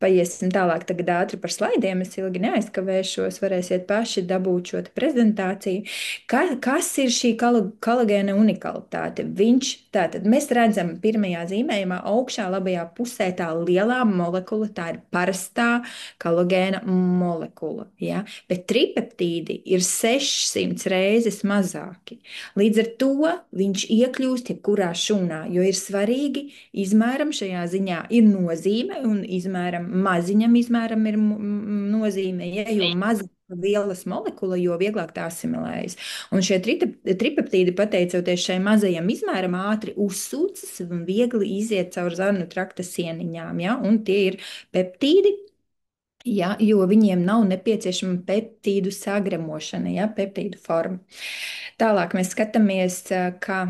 Paiesim tālāk tagad ātri par slaidiem, es ilgi neaizkavēšos, varēsiet paši dabūt šo prezentāciju. Kas ir šī kolagēna unikalitāte? Tātad mēs redzam pirmajā zīmējumā augšā labajā pusē tā lielā molekula, tā ir parastā kolagēna molekula, ja? Bet tripeptīdi ir 600 reizes mazāki. Līdz ar to viņš iekļūst jebkurā šūnā, jo ir svarīgi izmēram šajā ziņā ir nozīme un maziņam izmēram ir nozīme, ja, jo maza vielas molekula, jo vieglāk tā asimilējas. Un šie tripeptīdi, pateicoties šai mazajam izmēram, ātri uzsūcas un viegli iziet caur zarnu trakta sieniņām, ja, un tie ir peptīdi, ja, jo viņiem nav nepieciešama peptīdu sagremošana, ja, peptīdu forma. Tālāk mēs skatāmies, ka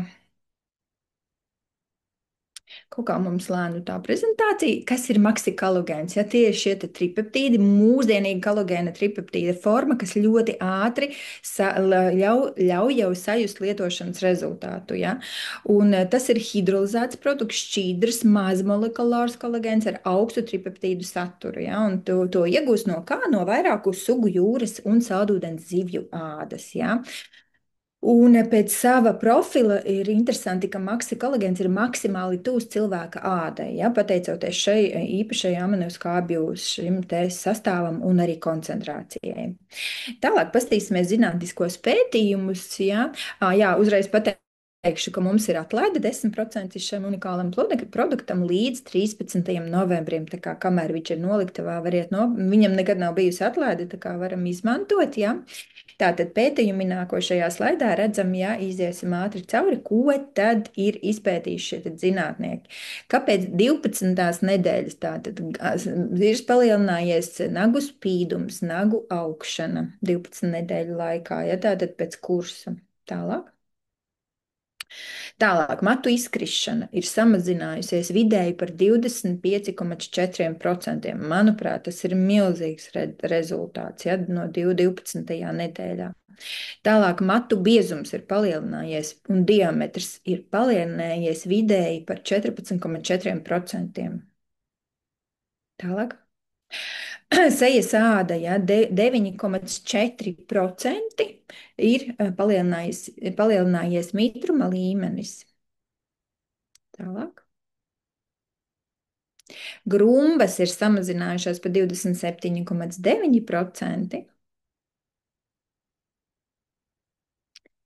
kaut kā mums lēnu tā prezentācija, kas ir maksikolagēns. Ja, tie ir šie tripeptīdi, mūsdienīga kolagēna tripeptīda forma, kas ļoti ātri ļauj jau sajust lietošanas rezultātu. Ja. Un tas ir hidrolizēts produkts, šķīdrs, mazmolekulārs kolagēns ar augstu tripeptīdu saturu. Ja, un to iegūst no kā? No vairāku sugu jūras un saldūdens zivju ādas. Ja. Un pēc sava profila ir interesanti, ka maksikolagēns ir maksimāli tūs cilvēka ādai, ja, pateicoties šai īpašai aminoskābju šim te sastāvam un arī koncentrācijai. Tālāk pastīsimies zinātniskos pētījumus, ja. Jā, uzreiz pateikšu, ka mums ir atlaide 10% šim unikālam produktam līdz 13. novembrim, tā kā kamēr viņš ir noliktavā, viņam nekad nav bijusi atlaide, tā kā varam izmantot, ja. Tātad pētījumi nākošajā slaidā redzam, ja iziesim ātri cauri, ko tad ir izpētījuši šie zinātnieki. Kāpēc 12. nedēļas tātad ir palielinājies nagu spīdums, nagu augšana 12 nedēļu laikā, ja tātad pēc kursa. Tālāk. Tālāk, matu izkrišana ir samazinājusies vidēji par 25,4%. Manuprāt, tas ir milzīgs rezultāts, ja, no 12. nedēļā. Tālāk, matu biezums ir palielinājies un diametrs ir palielinājies vidēji par 14,4%. Tālāk. Sejas āda, ja, 9,4% ir palielinājies mitruma līmenis. Tālāk. Grumbas ir samazinājušās par 27,9%.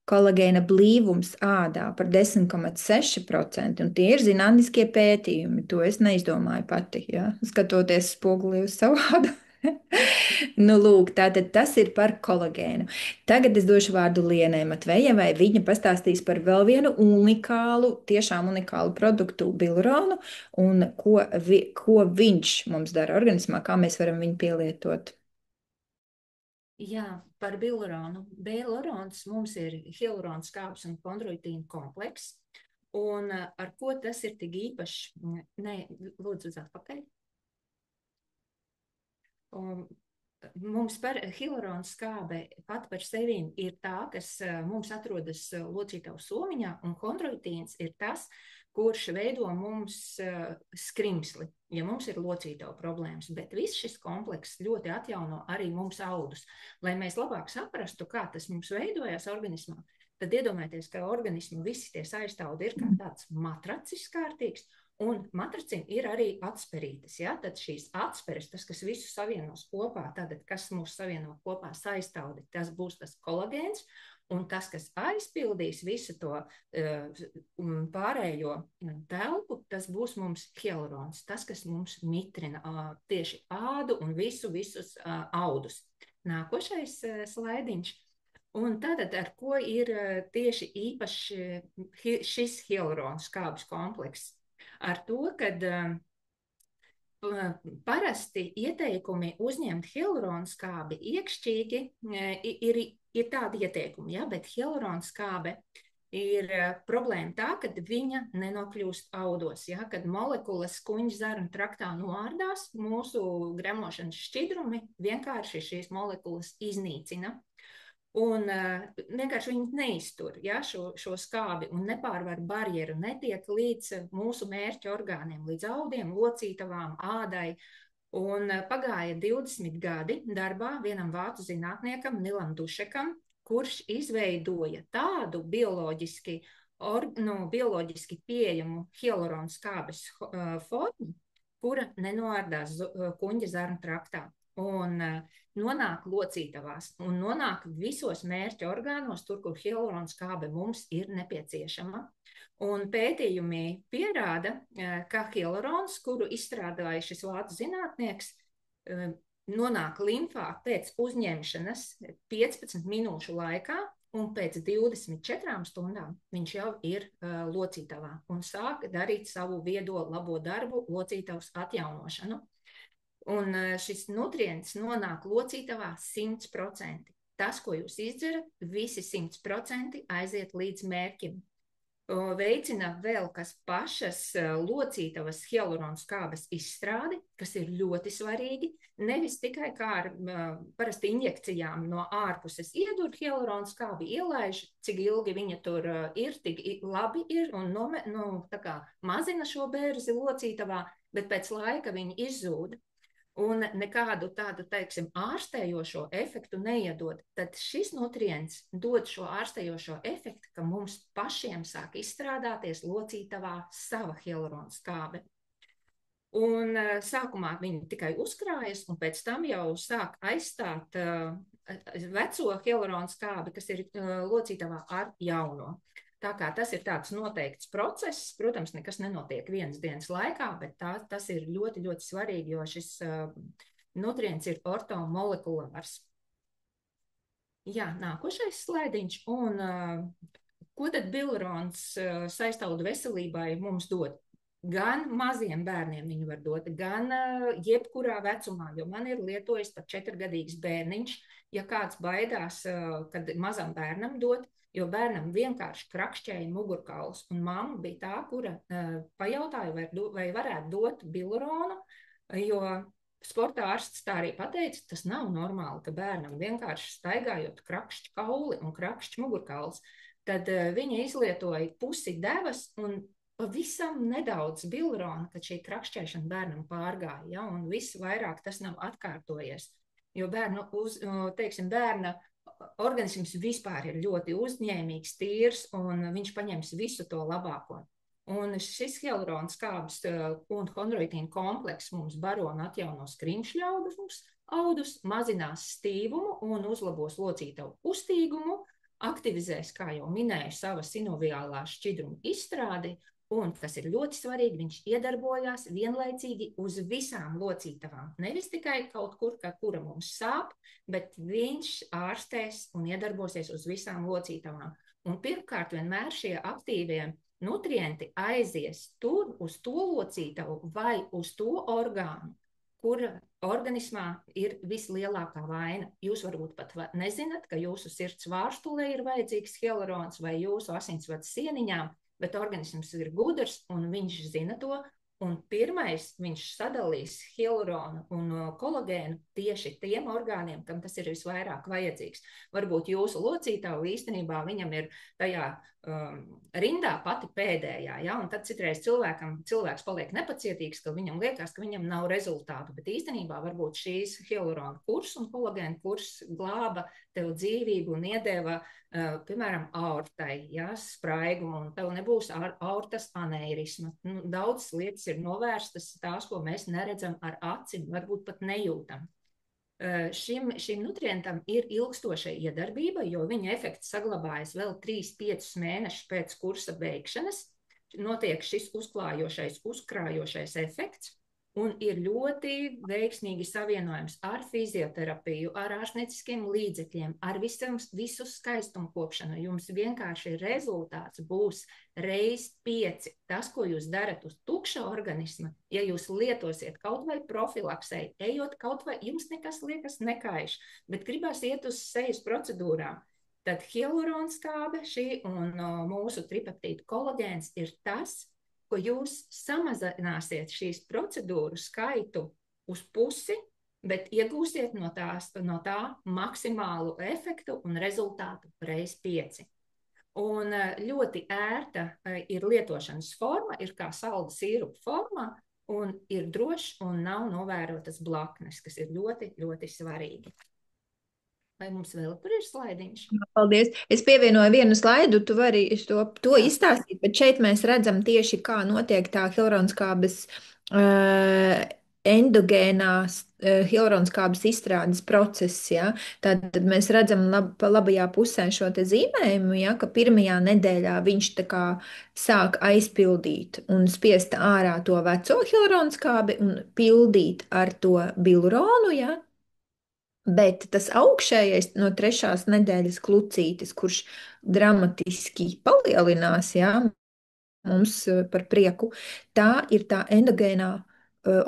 Kolagēna blīvums ādā par 10,6%, un tie ir zinātniskie pētījumi. To es neizdomāju pati, ja? Skatoties spogulī uz savu ādu. Nu, lūk, tātad tas ir par kolagēnu. Tagad es došu vārdu Lienai Matvejevai. Viņa pastāstīs par vēl vienu unikālu, tiešām unikālu produktu biluronu un ko viņš mums dara organismā, kā mēs varam viņu pielietot. Jā, par biluronu. Bilurons mums ir hialurona skābes un kondroitīna komplekss. Un ar ko tas ir tik īpašs? Nē, lūdzu, uz atpakaļ. Mums par hialurona skābe pat par sevi ir tā, kas mums atrodas locītavu somiņā, un kondroitīns ir tas, kurš veido mums skrimsli, ja mums ir locītavu problēmas. Bet viss šis komplekss ļoti atjauno arī mums audus. Lai mēs labāk saprastu, kā tas mums veidojas organismā, tad iedomājieties, ka organismu visi tie saistāudi ir kā tāds matracis kārtīgs, un matracim ir arī atsperītes. Ja? Tad šīs atsperes, tas, kas visu savienos kopā, tātad, kas mūs savieno kopā saistāudi, tas būs tas kolagēns, un tas, kas aizpildīs visu to pārējo telpu, tas būs mums hialurons, tas, kas mums mitrina tieši ādu un visus audus. Nākošais slaidiņš. Un tātad, ar ko ir tieši īpaši šis hialurona skābes komplekss? Ar to, kad parasti ieteikumi uzņemt hialurona skābi iekšķīgi ir tādi ieteikumi, ja? Bet hialurona skābe ir problēma tā, ka viņa nenokļūst audos, ja? Kad molekulas kuņģa zarnu traktā noārdās, mūsu gremošanas šķidrumi vienkārši šīs molekulas iznīcina. Un vienkārši viņi neiztur, ja, šo skābi un nepārvar barjeru, netiek līdz mūsu mērķa orgāniem, līdz audiem, locītavām, ādai. Un pagāja 20 gadi darbā vienam vācu zinātniekam, Nilam Dušekam, kurš izveidoja tādu bioloģiski pieejamu hialurona skābes formu, kura nenoārdās kuņģa zarnu traktā. Un nonāk locītavās un nonāk visos mērķa orgānos, tur, kur hialurona skābe mums ir nepieciešama. Un pētījumi pierāda, ka hialurons, kuru izstrādāja šis vācu zinātnieks, nonāk limfā pēc uzņemšanas 15 minūšu laikā, un pēc 24 stundām viņš jau ir locītavā un sāk darīt savu viedo labo darbu, locītavas atjaunošanu. Un šis nutrients nonāk locītavā 100%. Tas, ko jūs izdzerat, visi 100% aiziet līdz mērķim. Veicina vēl kas pašas locītavas hialurona skābes izstrādi, kas ir ļoti svarīgi. Nevis tikai kā ar parasti injekcijām no ārpuses iedur hialurona skābi, ielaiž, cik ilgi viņa tur ir, tik labi ir un tā kā mazina šo bērzi locītavā, bet pēc laika viņa izzūda. Un nekādu tādu, teiksim, ārstējošo efektu neiedod, tad šis nutrients dod šo ārstējošo efektu, ka mums pašiem sāk izstrādāties locītavā sava hialurona skābe. Un sākumā viņi tikai uzkrājas, un pēc tam jau sāk aizstāt veco hialurona skābi, kas ir locītavā ar jauno. Tā kā tas ir tāds noteikts process, protams, nekas nenotiek vienas dienas laikā, bet tas ir ļoti, ļoti svarīgi, jo šis nutrients ir ortomolekulārs. Jā, nākošais slaidiņš. Un ko tad bilrons saistaudu veselībai mums dod? Gan maziem bērniem viņu var dot, gan jebkurā vecumā, jo man ir lietojis pat 4-gadīgs bērniņš, ja kāds baidās, kad mazam bērnam dot, jo bērnam vienkārši krakšķēja mugurkauls. Un mamma bija tā, kura pajautāja, vai varētu dot bilronu, jo sporta ārsts tā arī pateica, tas nav normāli, ka bērnam vienkārši staigājot krakšķi kauli un krakšķi mugurkauls. Tad viņa izlietoja pusi devas un pavisam nedaudz bilrona, kad šī krakšķēšana bērnam pārgāja, ja, un viss vairāk tas nav atkārtojies. Jo bērna organisms vispār ir ļoti uzņēmīgs, tīrs, un viņš paņems visu to labāko. Un šis hialurona skābes un chondroitīna komplekss mums baro un atjauno skrimšļaudus, audus, mazinās stīvumu un uzlabos locītavu kustīgumu, aktivizēs, kā jau minēju, sava sinoviālā šķidruma izstrādi, un, kas ir ļoti svarīgi, viņš iedarbojās vienlaicīgi uz visām locītavām. Nevis tikai kaut kur, kura mums sāp, bet viņš ārstēs un iedarbosies uz visām locītavām. Un pirmkārt, vienmēr šie aktīvie nutrienti aizies tur uz to locītavu vai uz to orgānu, kur organismā ir vislielākā vaina. Jūs varbūt pat nezināt, ka jūsu sirds vārstulē ir vajadzīgs hialurons vai jūsu asinsvads sieniņām, bet organisms ir gudrs un viņš zina to, un pirmais viņš sadalīs hialuronu un kolagēnu tieši tiem orgāniem, kam tas ir visvairāk vajadzīgs. Varbūt jūsu locītavu īstenībā viņam ir tajā rindā pati pēdējā, ja? Un tad citreiz cilvēks paliek nepacietīgs, ka viņam liekas, ka viņam nav rezultātu, bet īstenībā varbūt šīs hialurona kurs un kolagēna kurs glāba tev dzīvību un iedeva, piemēram, aortai, ja, spraigumu, un tev nebūs aortas aneirisma. Daudzas lietas ir novērstas, tās, ko mēs neredzam ar acim, varbūt pat nejūtam. Šim nutrientam ir ilgstoša iedarbība, jo viņa efekts saglabājas vēl 3-5 mēnešus pēc kursa beigšanas. Notiek šis uzkrājošais efekts, un ir ļoti veiksmīgi savienojums ar fizioterapiju, ar ārstnieciskiem līdzekļiem, ar visu skaistumu kopšanu. Jums vienkārši rezultāts būs reiz 5. Tas, ko jūs darat uz tukša organisma, ja jūs lietosiet kaut vai profilaksei, ejot kaut vai, jums nekas liekas nekaiš, bet gribās iet uz sejas procedūrām, tad hialurona skābe šī un mūsu tripeptīdu kolagēns ir tas, ko jūs samazināsiet šīs procedūru skaitu uz pusi, bet iegūsiet no tā maksimālu efektu un rezultātu reiz 5. Un ļoti ērta ir lietošanas forma, ir kā salda sīrupa forma, un ir drošs un nav novērotas blaknes, kas ir ļoti, ļoti svarīgi. Vai mums vēl tur ir slaidiņš? Paldies. Es pievienoju vienu slaidu, tu vari to izstāstīt, bet šeit mēs redzam tieši, kā notiek tā hialuronskābes endogēnās hialuronskābes izstrādes process. Ja? Tad mēs redzam pa labajā pusē šo te zīmējumu, ja? Ka pirmajā nedēļā viņš tā kā sāk aizpildīt un spiest ārā to veco hialuronskābi un pildīt ar to biluronu, ja? Bet tas augšējais no 3. nedēļas klucītis, kurš dramatiski palielinās, jā, mums par prieku, tā ir tā endogēnā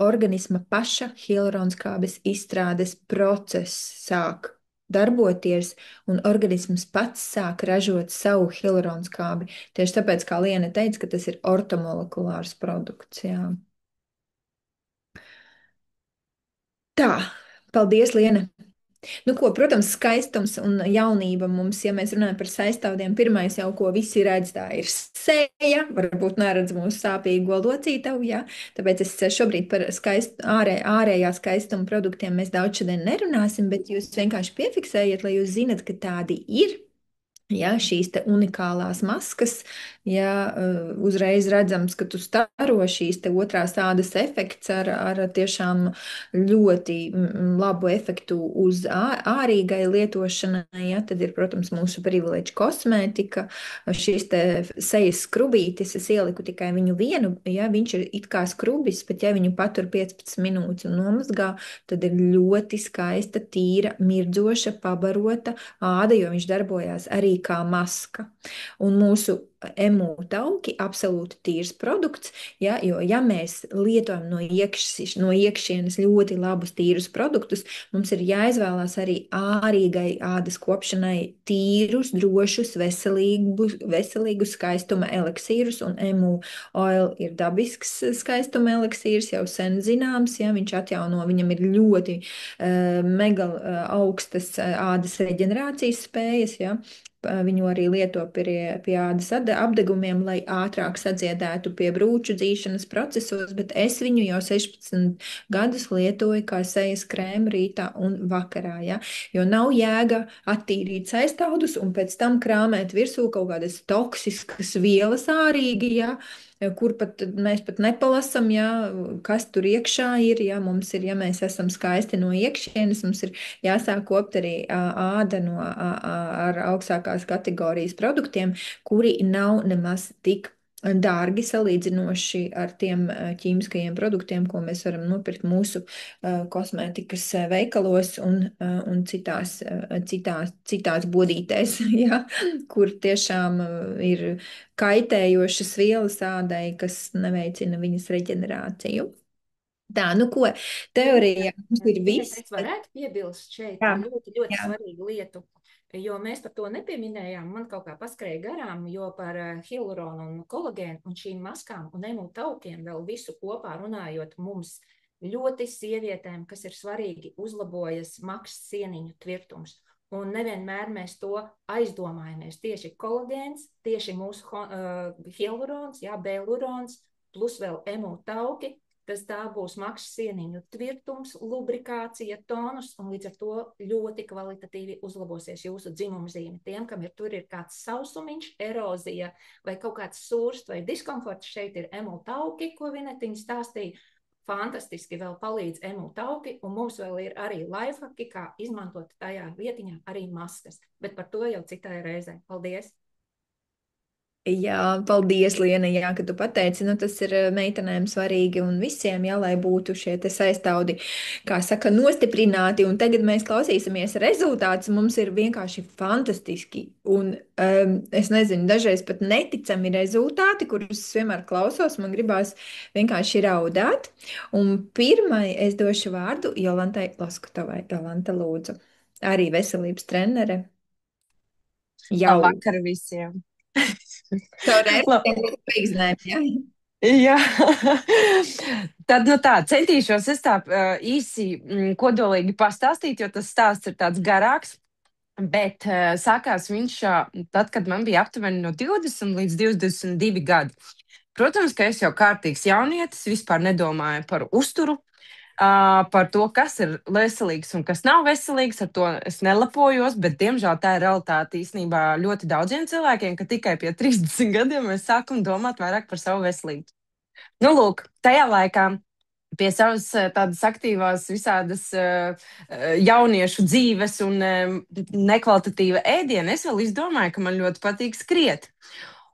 organisma paša hialuronskābes izstrādes process sāk darboties, un organisms pats sāk ražot savu hialuronskābi. Tieši tāpēc, kā Liena teica, ka tas ir ortomolekulārs produkts, jā. Tā, paldies, Liena! Nu, ko, protams, skaistums un jaunība mums, ja mēs runājam par sastāvdaļām, pirmais jau, ko visi redz, tā ir seja, varbūt neredz mūsu sāpīgo locītavu, ja? Tāpēc es šobrīd par ārējā skaistuma produktiem mēs daudz šodien nerunāsim, bet jūs vienkārši piefiksējiet, lai jūs zinat, ka tādi ir. Ja, šīs te unikālās maskas, ja uzreiz redzams, ka tu staro šīs te otrās ādas efekts ar tiešām ļoti labu efektu uz ārīgai lietošanai, ja, tad ir, protams, mūsu privileģa kosmētika. Šīs te sejas skrubītes, es ieliku tikai viņu vienu, ja, viņš ir it kā skrubis, bet ja viņu patur 15 minūtes un nomazgā, tad ir ļoti skaista, tīra, mirdzoša, pabarota āda, jo viņš darbojās arī kā maska. Un mūsu emu tauki absolūti tīrs produkts, ja, jo ja mēs lietojam no iekšienes ļoti labus tīrus produktus, mums ir jāizvēlās arī ārīgai ādas kopšanai tīrus, drošus, veselīgus skaistuma eliksīrus, un emu oil ir dabisks skaistuma eliksīrs, jau sen zināms, ja, viņš atjauno, viņam ir ļoti mega augstas ādas reģenerācijas spējas, ja. Viņu arī lieto pie ādas apdegumiem, lai ātrāk sadziedētu pie brūču dzīšanas procesos, bet es viņu jau 16 gadus lietoju kā sejas krēmu rītā un vakarā, ja? Jo nav jēga attīrīt saistaudus un pēc tam krāmēt virsū kaut kādas toksiskas vielas ārīgi, ja? Kur pat mēs pat nepalasam, ja, kas tur iekšā ir, ja mums ir, ja mēs esam skaisti no iekšienes, mums ir jāsāk kopt arī āda ar augstākās kategorijas produktiem, kuri nav nemaz tik dārgi salīdzinoši ar tiem ķīmiskajiem produktiem, ko mēs varam nopirkt mūsu kosmētikas veikalos un citās bodītēs, ja, kur tiešām ir kaitējošas vielas ādai, kas neveicina viņas reģenerāciju. Tā, nu ko, teorijā mums ir viss. Es varētu piebilst šeit Jā, ļoti, ļoti jā. svarīgu lietu, jo mēs par to nepieminējām, man kaut kā paskrēja garām, jo par hialuronu un kolagēnu un šīm maskām un emu taukiem vēl visu kopā runājot mums ļoti sievietēm, kas ir svarīgi, uzlabojas maksas sieniņu tvirtums. Un nevienmēr mēs to aizdomājamies. Tieši kolagēns, tieši mūsu hialurons, jā, belurons, plus vēl emu tauki, tas tā būs maksas sieniņu tvirtums, lubrikācija, tonus, un līdz ar to ļoti kvalitatīvi uzlabosies jūsu dzimumzīme. Tiem, kam tur ir kāds sausumiņš, erozija vai kaut kāds sūrst vai diskomforts, šeit ir emu tauki, ko Vinetiņa stāstīja. Fantastiski vēl palīdz emu tauki, un mums vēl ir arī lifehacki, kā izmantot tajā vietiņā arī maskas. Bet par to jau citai reizē. Paldies! Jā, paldies, Liena, jā, ka tu pateici, nu tas ir meitenēm svarīgi un visiem, jā, lai būtu šie te saistaudi, kā saka, nostiprināti, un tagad mēs klausīsimies rezultātus, mums ir vienkārši fantastiski, un es nezinu, dažreiz pat neticami rezultāti, kurus es vienmēr klausos, man gribās vienkārši raudāt, un pirmai es došu vārdu Jolantai Laskutovai. Jolanta, lūdzu, arī veselības trenere. Jau. Labvakar visiem! Caur ērtiem, jā. Jā, tad nu tā, centīšos es tā īsi kodolīgi pastāstīt, jo tas stāsts ir tāds garāks, bet sākās viņš tad, kad man bija aptuveni no 20 līdz 22 gadi. Protams, ka es jau kārtīgs jaunietis, vispār nedomāju par uzturu, par to, kas ir veselīgs un kas nav veselīgs, ar to es nelepojos, bet, diemžēl, tā ir realitāte īstenībā ļoti daudziem cilvēkiem, ka tikai pie 30 gadiem mēs sākam domāt vairāk par savu veselību. Nu, lūk, tajā laikā pie savas tādas aktīvās visādas jauniešu dzīves un nekvalitatīva ēdiena es vēl izdomāju, ka man ļoti patīk skriet.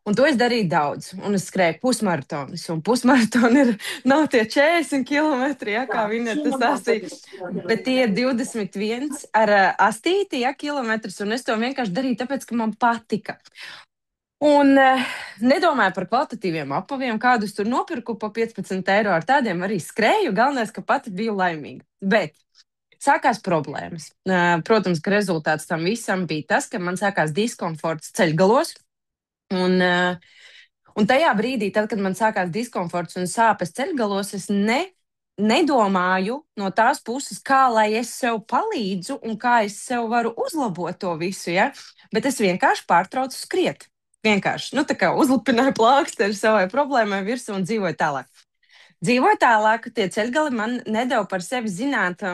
Un to es darīju daudz, un es skrēju pusmaratonus, un pusmaratoni nav tie 40 kilometri, ja, kā Vineta stāstīja, bet tie ir 21 ar astīti, ja, kilometrus, un es to vienkārši darīju tāpēc, ka man patika. Un nedomāju par kvalitatīviem apaviem, kādus tur nopirku pa 15 eiro, ar tādiem arī skrēju, galvenais, ka pati biju laimīga. Bet sākās problēmas. Protams, ka rezultāts tam visam bija tas, ka man sākās diskomforts ceļgalos. Un tajā brīdī, tad, kad man sākās diskomforts un sāpes ceļgalos, es nedomāju no tās puses, kā lai es sev palīdzu un kā es sev varu uzlabot to visu, ja? Bet es vienkārši pārtraucu skriet. Vienkārši, nu tā kā uzlipināju plāksteri savai problēmai virsū un dzīvoju tālāk. Dzīvoju tālāk, tie ceļgali man nedeva par sevi zināt,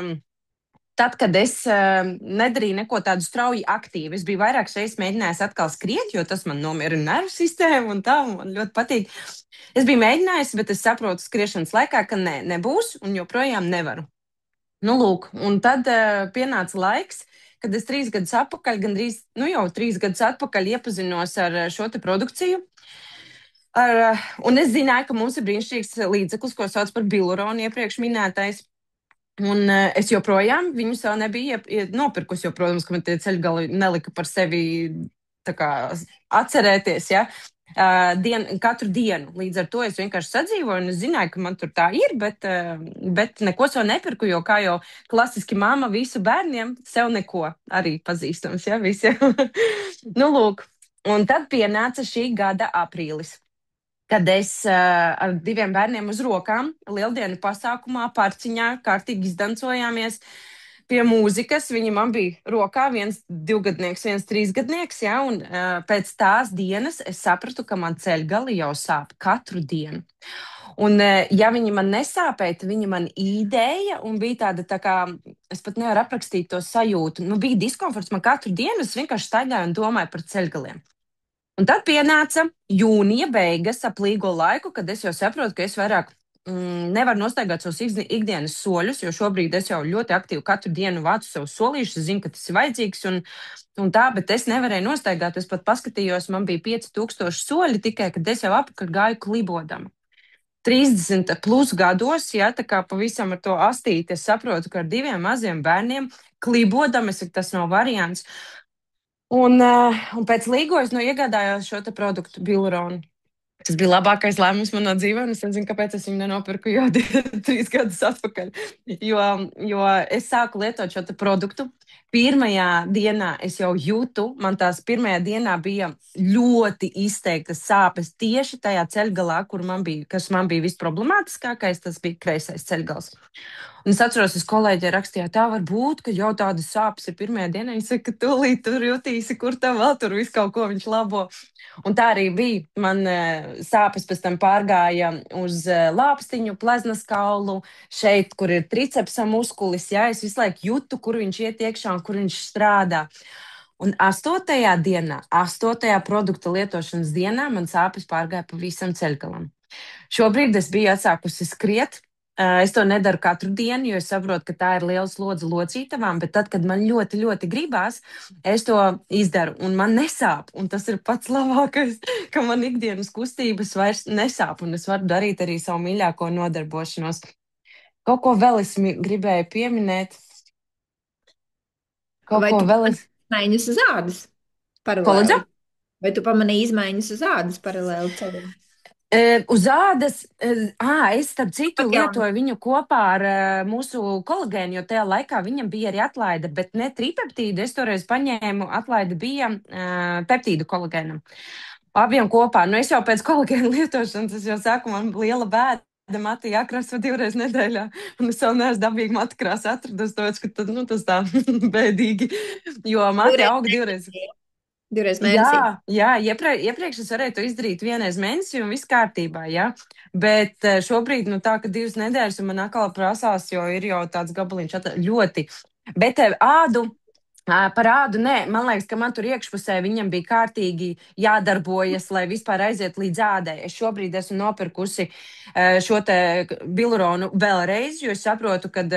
tad, kad es nedarīju neko tādu strauji aktīvu, es biju vairākas reizes mēģinājis atkal skriet, jo tas man nomierina nervu sistēmu un tā, un man ļoti patīk. Es biju mēģinājis, bet es saprotu skriešanas laikā, ka nebūs un joprojām nevaru. Nu, lūk, un tad pienāca laiks, kad es 3 gadus atpakaļ, gandrīz, jau 3 gadus atpakaļ iepazinos ar šo te produkciju. Un es zināju, ka mums ir brīnišķīgs līdzeklis, ko sauc par biluronu iepriekš minētais. Un es joprojām viņu sev nebiju nopirkusi, jo, protams, ka man tie ceļgali nelika par sevi tā kā atcerēties, ja, katru dienu. Līdz ar to es vienkārši sadzīvoju un es zināju, ka man tur tā ir, bet neko sev nepirku, jo kā jau klasiski mamma visu bērniem, sev neko arī pazīstams, ja, visiem. Nu, lūk, un tad pienāca šī gada aprīlis, kad es ar 2 bērniem uz rokām lieldienu pasākumā parciņā kārtīgi izdancojāmies pie mūzikas. Viņi man bija rokā, viens 2-gadnieks, viens 3-gadnieks, ja, un pēc tās dienas es sapratu, ka man ceļgali jau sāp katru dienu. Un, ja viņi man nesāpēja, tad viņi man īdēja un bija tāda, tā kā, es pat nevaru aprakstīt to sajūtu. Nu, bija diskomforts man katru dienu, es vienkārši staigāju un domāju par ceļgaliem. Un tad pienāca jūnija beigas, ap līgo laiku, kad es jau saprotu, ka es vairāk nevaru nostaigāt savus ikdienas soļus, jo šobrīd es jau ļoti aktīvi katru dienu vācu savus solīšus, es zinu, ka tas ir vajadzīgs un tā, bet es nevarēju nostaigāt. Es pat paskatījos, man bija 5000 soļi tikai, kad es jau apakaļ gāju klibodama. 30 plus gados, ja, tā kā pavisam ar to astīti, es saprotu, ka ar 2 maziem bērniem klibodama, tas nav variants. Un pēc līgo es iegādājos šo te produktu biluronu. Tas bija labākais lēmums manā dzīvē, un es nezinu, kāpēc es viņu nenopirku jau 3 gadus atpakaļ. Jo es sāku lietot šo te produktu. Pirmajā dienā es jau jūtu, man tās pirmajā dienā bija ļoti izteiktas sāpes tieši tajā ceļgalā, kas man bija visproblemātiskākais, tas bija kreisais ceļgals. Un es atceros, es kolēģei rakstīju, tā var būt, ka jau tādas sāpes ir pirmajā dienā. Viņa saka, ka tūlīt tur jutīsi, kur tam vēl tur visu kaut ko viņš labo. Un tā arī bija. Man sāpes pēc tam pārgāja uz lāpstiņu, pleznas kaulu, šeit, kur ir tricepsa muskulis. Jā, es visu laiku jūtu, kur viņš iet iekšā un kur viņš strādā. Un 8. dienā, 8. produkta lietošanas dienā, man sāpes pārgāja pa visam ceļgalam. Šobrīd es biju atsākusi skriet. Es to nedaru katru dienu, jo es saprotu, ka tā ir liela slodze locītavām, bet tad, kad man ļoti, ļoti gribās, es to izdaru un man nesāp. Un tas ir pats labākais, ka man ikdienas kustības vairs nesāp un es varu darīt arī savu mīļāko nodarbošanos. Kaut ko vēl es gribēju pieminēt. Izmaiņas uz ādas paralēli? Vai tu pamanīji izmaiņas uz ādas paralēli ceļam? Uz ādas, es starp citu lietoju viņu kopā ar mūsu kolagēnu, jo tajā laikā viņam bija arī atlaide, bet ne tripeptīdu. Es toreiz paņēmu, atlaide bija peptīdu kolagēnam. Abiem kopā. Nu, es jau pēc kolagēna lietošanas, es jau saku, man liela bēda mati jākrāso 2 reizes nedēļā, un es vēl neesmu dabīgi matu krāsu atradusi, tāpēc, ka tas tā bēdīgi, jo mati aug 2 reizes. 2 reizes mēnesī. Jā, iepriekš es varēju to izdarīt 1 reizi mēnesī un viss kārtībā, jā. Bet šobrīd, tā, ka 2 nedēļas un man atkal prasās, jo ir jau tāds gabaliņš ļoti. Bet par ādu, nē, man liekas, ka man tur iekšpusē viņam bija kārtīgi jādarbojas, lai vispār aiziet līdz ādai. Es šobrīd esmu nopirkusi šo te biluronu vēlreiz, jo es saprotu, kad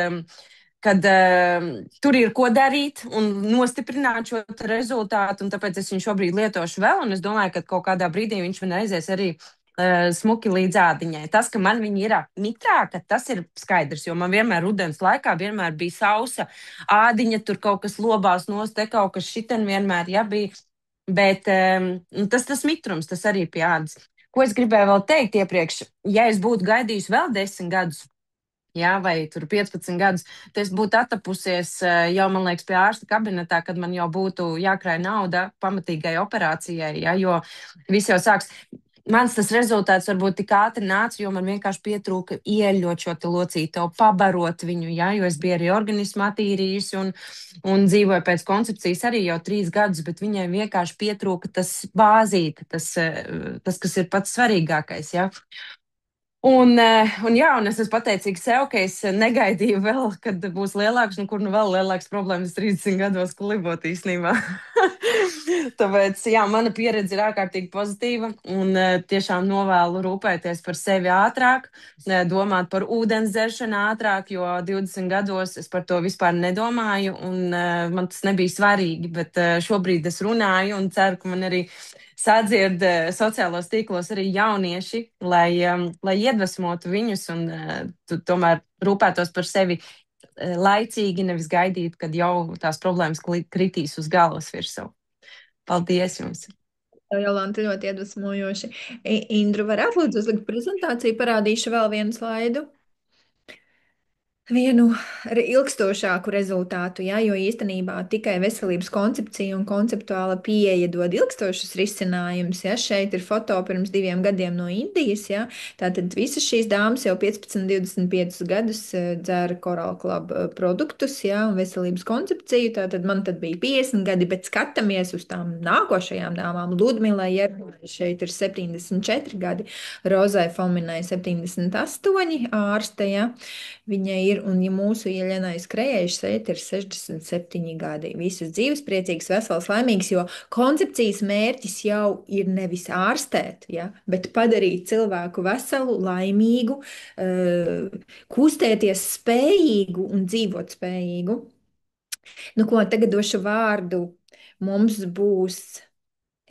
tur ir ko darīt un nostiprināt šo rezultātu, un tāpēc es viņu šobrīd lietošu vēl, un es domāju, ka kaut kādā brīdī viņš man aizies arī smuki līdz ādiņai. Tas, ka man viņa ir mitrāka, tas ir skaidrs, jo man vienmēr rudens laikā vienmēr bija sausa ādiņa, tur kaut kas lobās nost, te kaut kas šiten vienmēr, ja bija, bet tas mitrums, tas arī pie ādas. Ko es gribēju vēl teikt iepriekš, ja es būtu gaidījusi vēl 10 gadus, jā, vai tur 15 gadus, tad es būtu attapusies jau, man liekas, pie ārsta kabinetā, kad man jau būtu jākrāj nauda pamatīgai operācijai, jā, jo viss jau sāks. Mans tas rezultāts varbūt tik ātri nāca, jo man vienkārši pietrūka ieļot šo te locīto, pabarot viņu, jā, jo es biju arī organismu attīrījusi un dzīvoju pēc koncepcijas arī jau 3 gadus, bet viņai vienkārši pietrūka tas bāzīte, tas, kas ir pats svarīgākais, jā. Un es esmu pateicīga sev, ka es negaidīju vēl, kad būs lielāks, kur nu vēl lielāks problēmas 30 gados klibot īstenībā. Tāpēc, mana pieredze ir ārkārtīgi pozitīva un tiešām novēlu rūpēties par sevi ātrāk, domāt par ūdens dzeršanu ātrāk, jo 20 gados es par to vispār nedomāju un man tas nebija svarīgi, bet šobrīd es runāju un ceru, ka man arī sadzird sociālos tīklos arī jaunieši, lai iedvesmotu viņus un tomēr rūpētos par sevi laicīgi, nevis gaidīt, kad jau tās problēmas kritīs uz galvas virsū. Paldies jums! Jolanta, ļoti iedvesmojoši. Indru, varētu lūdzu uzlikt prezentāciju, parādīšu vēl vienu slaidu. Vienu ilgstošāku rezultātu, jo īstenībā tikai veselības koncepcija un konceptuāla pieeja dod ilgstošus risinājumus. Šeit ir foto pirms 2 gadiem no Indijas. Tātad visas šīs dāmas jau 15, 25 gadus dzer Coral Club produktus un veselības koncepciju. Tātad man tad bija 50 gadi, bet skatāmies uz tām nākošajām dāmām. Ludmilai šeit ir 74 gadi, Rozai Fominai 78 ārste. Viņai ir, un ja mūsu Ieļenai Skrējai šeit ir 67 gadi. Visas dzīves priecīgas, veselas, laimīgas, jo koncepcijas mērķis jau ir nevis ārstēt, bet padarīt cilvēku veselu, laimīgu, kustēties spējīgu un dzīvot spējīgu. Nu ko, tagad došu vārdu. Mums būs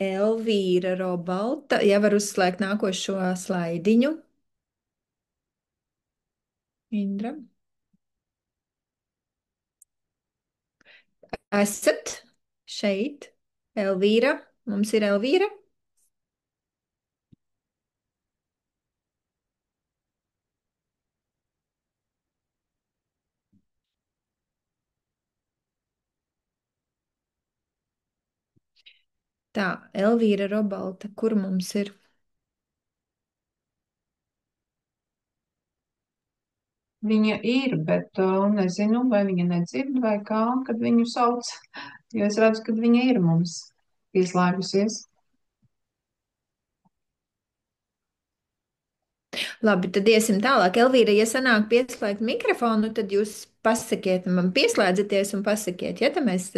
Elvīra Robalta. Var uzslēgt nākošo slaidiņu. Indra. Esat šeit, Elvīra. Mums ir Elvīra. Tā, Elvīra Robalta, kur mums ir? Viņa ir, bet nezinu, vai viņa nedzird vai kā, kad viņu sauc, jo es redzu, ka viņa ir mums pieslēgusies. Labi, tad iesim tālāk. Elvīra, ja sanāk pieslēgt mikrofonu, tad jūs pasakiet, man pieslēdzaties un pasakiet, tad mēs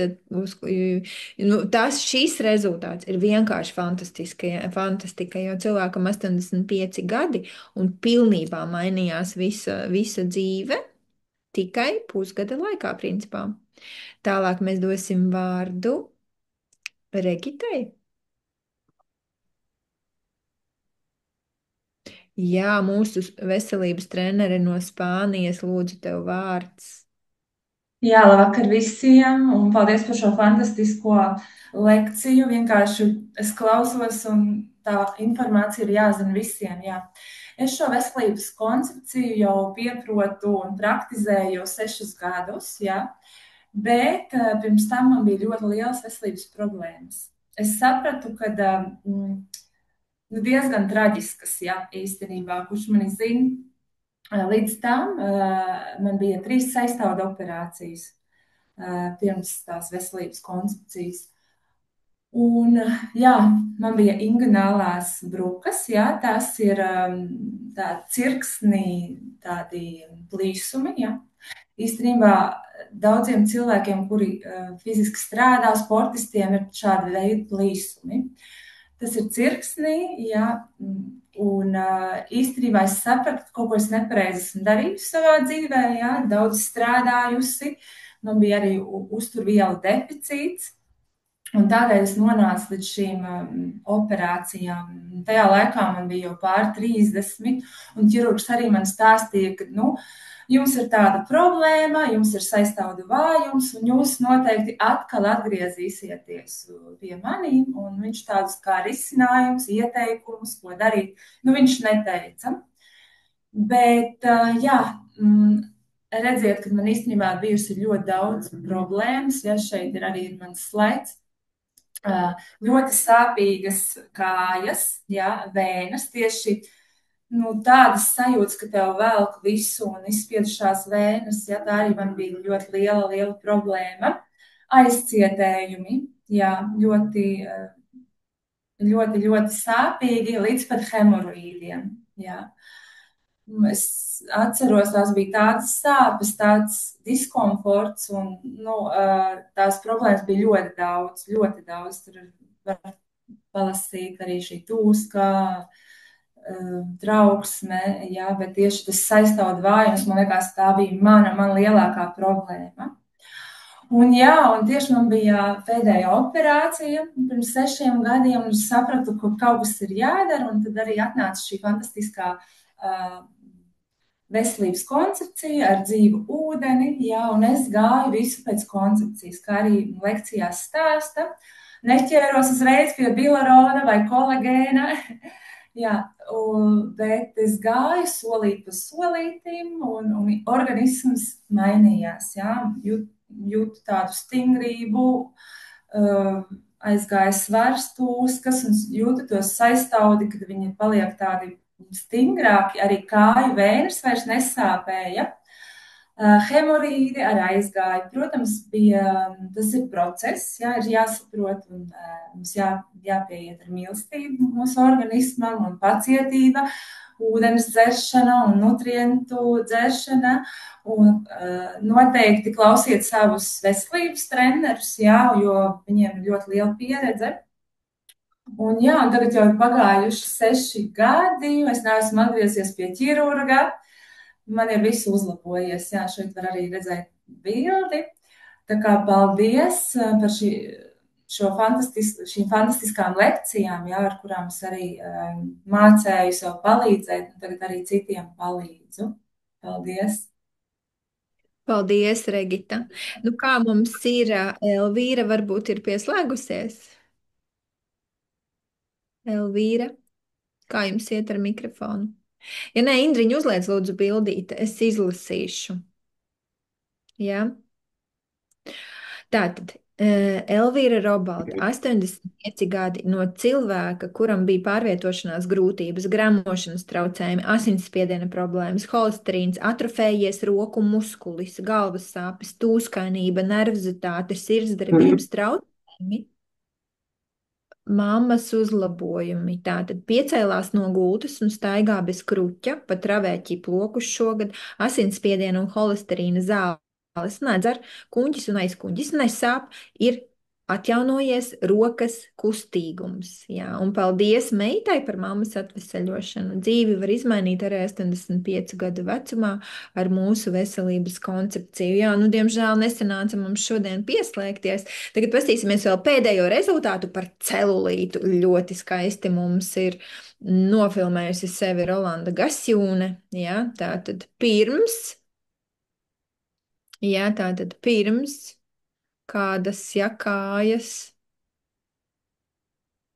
šīs rezultāts ir vienkārši fantastika, jo cilvēkam 85 gadi un pilnībā mainījās visa dzīve tikai pusgada laikā, principā. Tālāk mēs dosim vārdu Regitai. Jā, mūsu veselības trenere no Spānijas, lūdzu, tev vārds. Jā, labvakar visiem, un paldies par šo fantastisko lekciju. Vienkārši es klausos, un tā informācija ir jāzina visiem. Jā. Es šo veselības koncepciju jau pieprotu un praktizēju jau 6 gadus, bet pirms tam man bija ļoti lielas veselības problēmas. Es sapratu, ka diezgan traģiskas, īstenībā, kurš mani zina. Līdz tam man bija 3 saistāvdu operācijas pirms tās veselības koncepcijas. Un, man bija inguinālās brukas, tās ir cirksnī tādi plīsumi, Īstenībā daudziem cilvēkiem, kuri fiziski strādā, sportistiem ir šādi veidi plīsumi. Tas ir cirksnī, un īstenībā es sapratu, ka kaut ko es nepareizi esmu darījusi savā dzīvē, daudz strādājusi, man bija arī uzturvielu deficīts, un tādēļ es nonācu līdz šīm operācijām. Tajā laikā man bija jau pār 30, un ķirurgs arī man stāstīja, ka, jums ir tāda problēma, jums ir saistāvdu vājums, un jūs noteikti atkal atgriezīsieties pie manīm, un viņš tādus kā risinājumus, ieteikumus, ko darīt, viņš neteica. Bet, redziet, ka man īstenībā bijusi ļoti daudz problēmas, šeit ir arī mans slaids, ļoti sāpīgas kājas, vēnas, tieši tādas sajūtas, ka tev velk visu un izspiedušās vēnas, tā arī man bija ļoti liela problēma. Aizcietējumi, ļoti sāpīgi, līdz pat hemoroīdiem, Es atceros, tās bija tādas sāpes, tāds diskomforts, un tās problēmas bija ļoti daudz, ļoti daudz. Tur var palasīt arī šī tūska, trauksme, jā, bet tieši tas saistāvdu vājums, man liekas, tā bija mana lielākā problēma. Un jā, un tieši man bija pēdējā operācija pirms 6 gadiem, un es sapratu, ka kaut kas ir jādara, un tad arī atnāca šī fantastiskā veselības koncepcija ar dzīvu ūdeni, jā, un es gāju visu pēc koncepcijas, kā arī lekcijās stāsta. Neķēros uzreiz pie bilarona vai kolagēna, jā, bet es gāju solīt pa solītim, un organisms mainījās, jā, jūtu tādu stingrību, aizgāja svars tūskas un jūtu to saistaudi, kad viņi paliek tādi stingrāki, arī kāju vēnes vairs nesāpēja. Hemorīdi arī aizgāja. Protams, tas ir process, jā, ir jāsaprot, un mums jāpieiet ar mīlestību mūsu organismam un pacietība, ūdens dzeršana un nutrientu dzeršana. Un noteikti klausiet savus veselības trenerus, jā, jo viņiem ir ļoti liela pieredze. Un jā, tagad jau ir pagājuši 6 gadi, es neesmu atgriezies pie ķirurga. Man ir viss uzlabojies, jā, šeit var arī redzēt bildi. Tā kā paldies par šīm fantastiskām lekcijām, jā, ar kurām es arī mācēju sev palīdzēt, un tagad arī citiem palīdzu. Paldies! Paldies, Regita. Nu, kā mums ir Elvīra, varbūt ir pieslēgusies? Elvīra, kā jums iet ar mikrofonu? Ja nē, Indriņa, uzliec lūdzu bildīti, es izlasīšu. Jā. Tātad, Elvīra Robalta, 85 gadi, no cilvēka, kuram bija pārvietošanās grūtības, gramošanas traucējumi, asinsspiediena problēmas, holesterīns, atrofējies roku muskulis, galvas sāpes, tūskainība, nervozitāte, sirdsdarbības traucējumi, mammas uzlabojumi. Tātad piecēlās no gultas un staigā bez kruķa, pat ravēķi plokus šogad, asinsspiediena un holesterīna zāles nedzer, kuņģis un aizkuņģis nesāp, ir atjaunojies rokas kustīgums. Jā, un paldies meitai par mammas atveseļošanu. Dzīvi var izmainīt arī 85 gadu vecumā ar mūsu veselības koncepciju. Jā, nu, diemžēl nesanāca mums šodien pieslēgties. Tagad paskatīsimies vēl pēdējo rezultātu par celulītu. Ļoti skaisti mums ir nofilmējusi sevi Rolanda Gasjūne. Jā, tātad pirms kādas kājas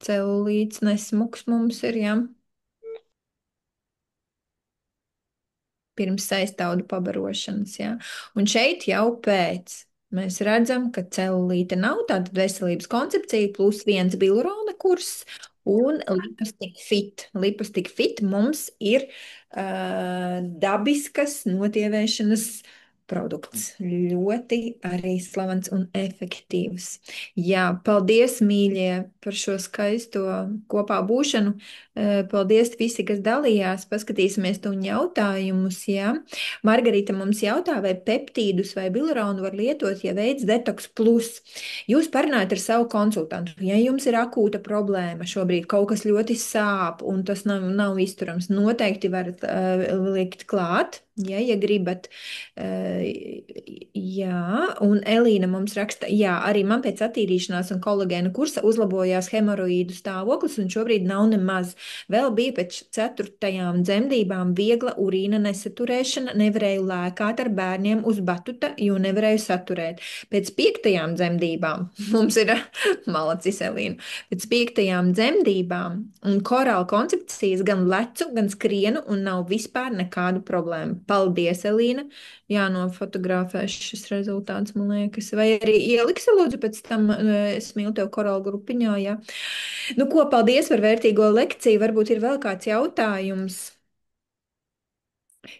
celulīts nesmuks mums ir, jā. Pirms saistaudu pabarošanas, jā. Un šeit jau pēc mēs redzam, ka celulīte nav, tātad veselības koncepcija +1 bilurona kurs un lipastik fit. Lipastik fit mums ir dabiskas notievēšanas produkts. Ļoti arī slavens un efektīvs. Jā, paldies, mīļie, par šo skaisto kopā būšanu. Paldies visi, kas dalījās. Paskatīsimies tu jautājumus, jā. Margarita mums jautā, vai peptīdus vai biluronu var lietot, ja veids detoks plus. Jūs parunājat ar savu konsultantu. Ja jums ir akūta problēma, šobrīd kaut kas ļoti sāp un tas nav izturams, noteikti varat likt klāt. Ja gribat, jā, un Elīna mums raksta, jā, arī man pēc attīrīšanās un kolagēna kursa uzlabojās hemoroīdu stāvoklis un šobrīd nav nemaz. Vēl bija pēc 4. dzemdībām viegla urīna nesaturēšana, nevarēju lēkāt ar bērniem uz batuta, jo nevarēju saturēt. Pēc 5. dzemdībām, mums ir malacis Elīna, pēc 5. dzemdībām un korāla koncepcijas gan lecu, gan skrienu un nav vispār nekādu problēmu. Paldies, Elīna. Jā, nofotografēšu šis rezultāts, man liekas. Vai arī ieliksi, lūdzu, pēc tam es mīlu tev korāla grupiņā, jā. Nu, ko, paldies par vērtīgo lekciju. Varbūt ir vēl kāds jautājums.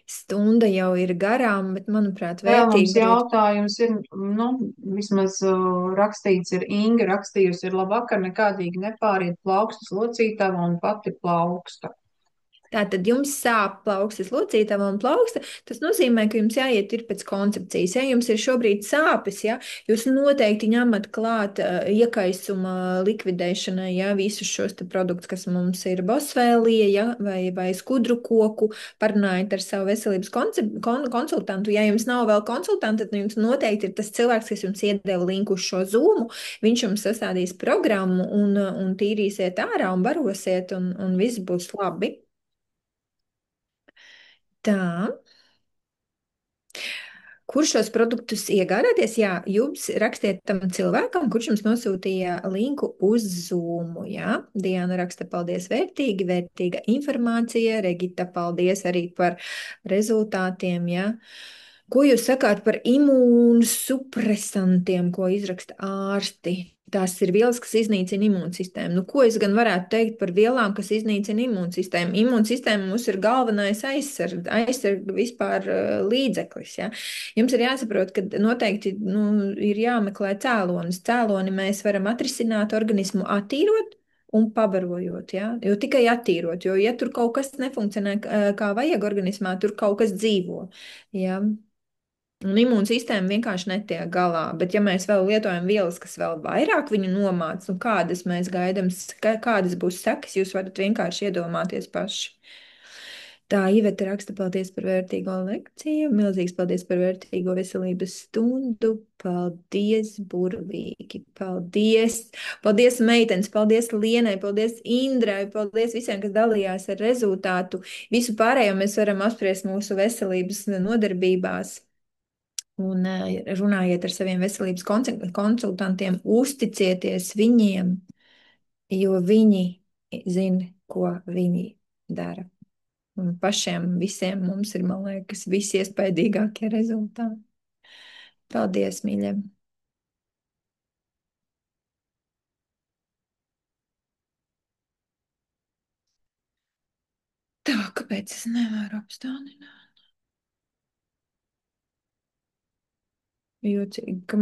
Stunda jau ir garām, bet, manuprāt, Vēl mums vērtīgi. jautājums ir, vismaz rakstīts ir Inga, rakstījusi ir labvakar, nekādīgi nepāriet plaukstas locītava un pati plauksta. Tātad jums sāp plaukstas locītava un plauksta. Tas nozīmē, ka jums jāiet ir pēc koncepcijas. Ja jums ir šobrīd sāpes, ja, jūs noteikti ņemat klāt iekaisuma likvidēšanai, ja, visus šos te produktus, kas mums ir bosvēlija, ja, vai skudru koku, parunājot ar savu veselības konsultantu. Ja jums nav vēl konsultanta, tad jums noteikti ir tas cilvēks, kas jums iedeva linku uz šo zūmu. Viņš jums sastādīs programmu un tīrīsiet ārā un barosiet, un viss būs labi. Tā. Kur šos produktus iegādāties? Jā, jums rakstiet tam cilvēkam, kurš jums nosūtīja linku uz Zoom. Jā, Diana raksta, paldies, vērtīgi, vērtīga informācija. Regita, paldies arī par rezultātiem. Jā. Ko jūs sakāt par imūnsupresantiem, ko izraksta ārsti? Tās ir vielas, kas iznīcina imūnsistēmu. Nu, ko es gan varētu teikt par vielām, kas iznīcina imūnsistēmu? Imūnsistēma mums ir galvenais aizsarga vispār līdzeklis. Ja? Jums ir jāsaprot, ka noteikti ir jāmeklē cēlonis. Cēloni mēs varam atrisināt organismu attīrot un pabarojot, ja? Jo tikai attīrot, jo ja tur kaut kas nefunkcionē kā vajag organismā, tur kaut kas dzīvo. Ja? Un imūnsistēma vienkārši netiek galā. Bet, ja mēs vēl lietojam vielas, kas vēl vairāk viņu nomāc, nu kādas mēs gaidām, kādas būs sekas, jūs varat vienkārši iedomāties paši. Tā Iveta raksta, paldies par vērtīgo lekciju, milzīgs paldies par vērtīgo veselības stundu, paldies, burvīgi, paldies, paldies meitenes, paldies Lienai, paldies Indrai, paldies visiem, kas dalījās ar rezultātu. Visu pārējo mēs varam apspriest mūsu veselības nodarbībās. Un runājiet ar saviem veselības konsultantiem, uzticieties viņiem, jo viņi zina, ko viņi dara. Un pašiem visiem mums ir, man liekas, visi iespaidīgākie rezultāti. Paldies, mīļie! Tā, kāpēc es nevaru apstādināt? Jocīgi, ka